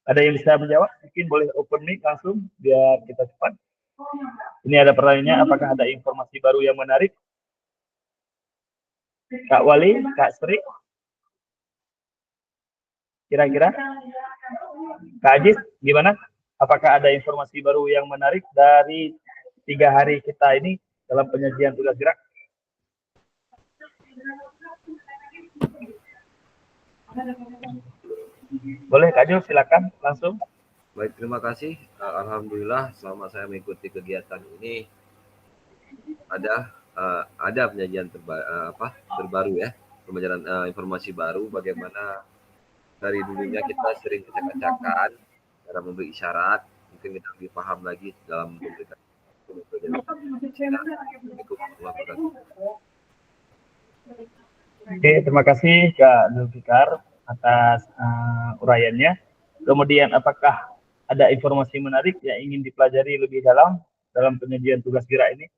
Ada yang bisa menjawab? Mungkin boleh open mic langsung biar kita cepat. Ini ada pertanyaannya, apakah ada informasi baru yang menarik? Kak Wali, Kak Sri? Kira-kira? Kak Ajis, gimana? Apakah ada informasi baru yang menarik dari 3 hari kita ini dalam penyajian tugas gerak? Boleh Kak Jo, silakan langsung. Baik, terima kasih. Alhamdulillah selama saya mengikuti kegiatan ini ada penyajian terbaru ya, pembelajaran informasi baru bagaimana dari dulunya kita sering acak-acakan cara memberi isyarat, mungkin kita lebih paham lagi dalam memberikan Oke, terima kasih Kak Zulfikar atas uraiannya. Kemudian apakah ada informasi menarik yang ingin dipelajari lebih dalam penyajian tugas gerak ini?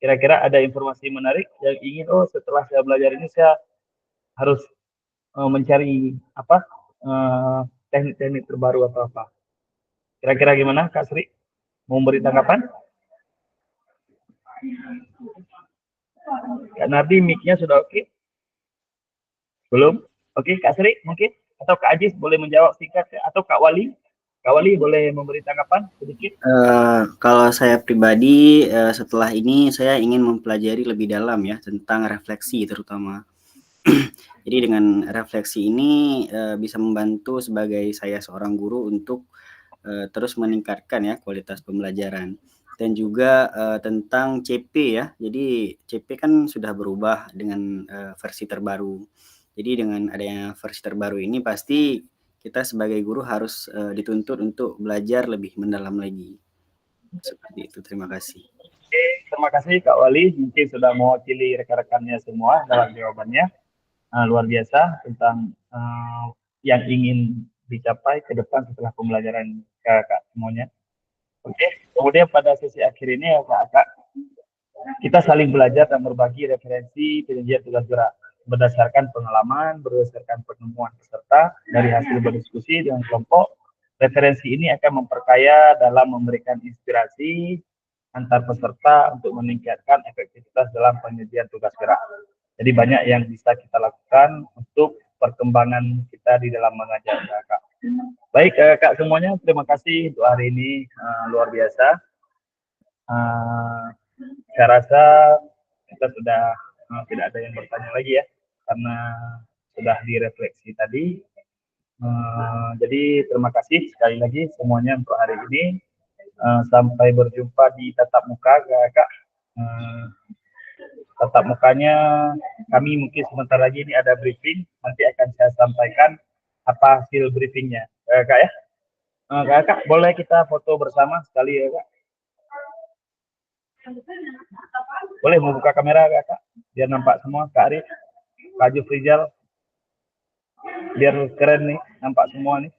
Kira-kira ada informasi menarik yang ingin, setelah saya belajar ini saya harus mencari teknik-teknik terbaru atau apa? Kira-kira gimana Kak Sri? Mau memberi tanggapan? Kak Nardi, mic-nya sudah oke? Belum? Oke, Kak Sri mungkin? Atau Kak Ajis boleh menjawab singkat? Atau Kak Wali? Kak Wali boleh memberi tanggapan sedikit? Kalau saya pribadi, setelah ini saya ingin mempelajari lebih dalam ya tentang refleksi terutama. Jadi dengan refleksi ini bisa membantu sebagai saya seorang guru untuk terus meningkatkan ya kualitas pembelajaran. Dan juga tentang CP ya. Jadi CP kan sudah berubah dengan versi terbaru. Jadi dengan adanya versi terbaru ini pasti kita sebagai guru harus dituntut untuk belajar lebih mendalam lagi. Seperti itu, terima kasih. Oke, terima kasih Kak Wali. Mungkin sudah mewakili rekan-rekannya semua dalam jawabannya. Luar biasa tentang yang ingin dicapai ke depan setelah pembelajaran kakak semuanya. Oke, kemudian pada sesi akhir ini ya Kak, kita saling belajar dan berbagi referensi penyajian tugas gerak berdasarkan pengalaman, berdasarkan penemuan peserta dari hasil berdiskusi dengan kelompok. Referensi ini akan memperkaya dalam memberikan inspirasi antar peserta untuk meningkatkan efektivitas dalam penyajian tugas gerak. Jadi banyak yang bisa kita lakukan untuk perkembangan kita di dalam mengajar Kak. Baik Kak semuanya, terima kasih untuk hari ini, luar biasa. Saya rasa kita sudah tidak ada yang bertanya lagi ya, karena sudah direfleksi tadi. Jadi terima kasih sekali lagi semuanya untuk hari ini. Sampai berjumpa di tatap muka, Kak. Tatap mukanya kami mungkin sebentar lagi ini ada briefing, nanti akan saya sampaikan apa hasil briefingnya, Kak ya. Kak, boleh kita foto bersama sekali ya, Kak? Boleh membuka kamera, Kak, biar nampak semua, Kak Arif, Kak Jufrizal, biar keren nih, nampak semua nih.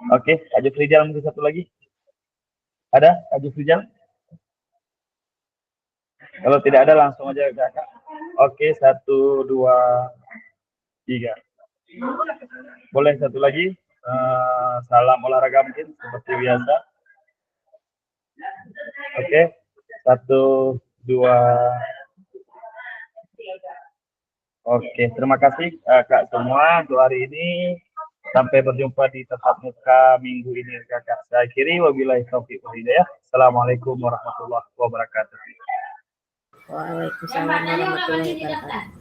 Oke, Kak Jufrizal mungkin satu lagi. Ada, Kak Jufrizal? Kalau tidak ada langsung aja, Kak. Oke, 1, 2, 3. Boleh satu lagi. Salam olahraga mungkin seperti biasa. Oke, 1, 2. Oke, terima kasih Kak semua untuk hari ini. Sampai berjumpa di tatap muka minggu ini, Kakak. Saya akhiri, wabillahi taufiq wal hidayah. Assalamualaikum warahmatullahi wabarakatuh. Waalaikumsalam warahmatullahi wabarakatuh.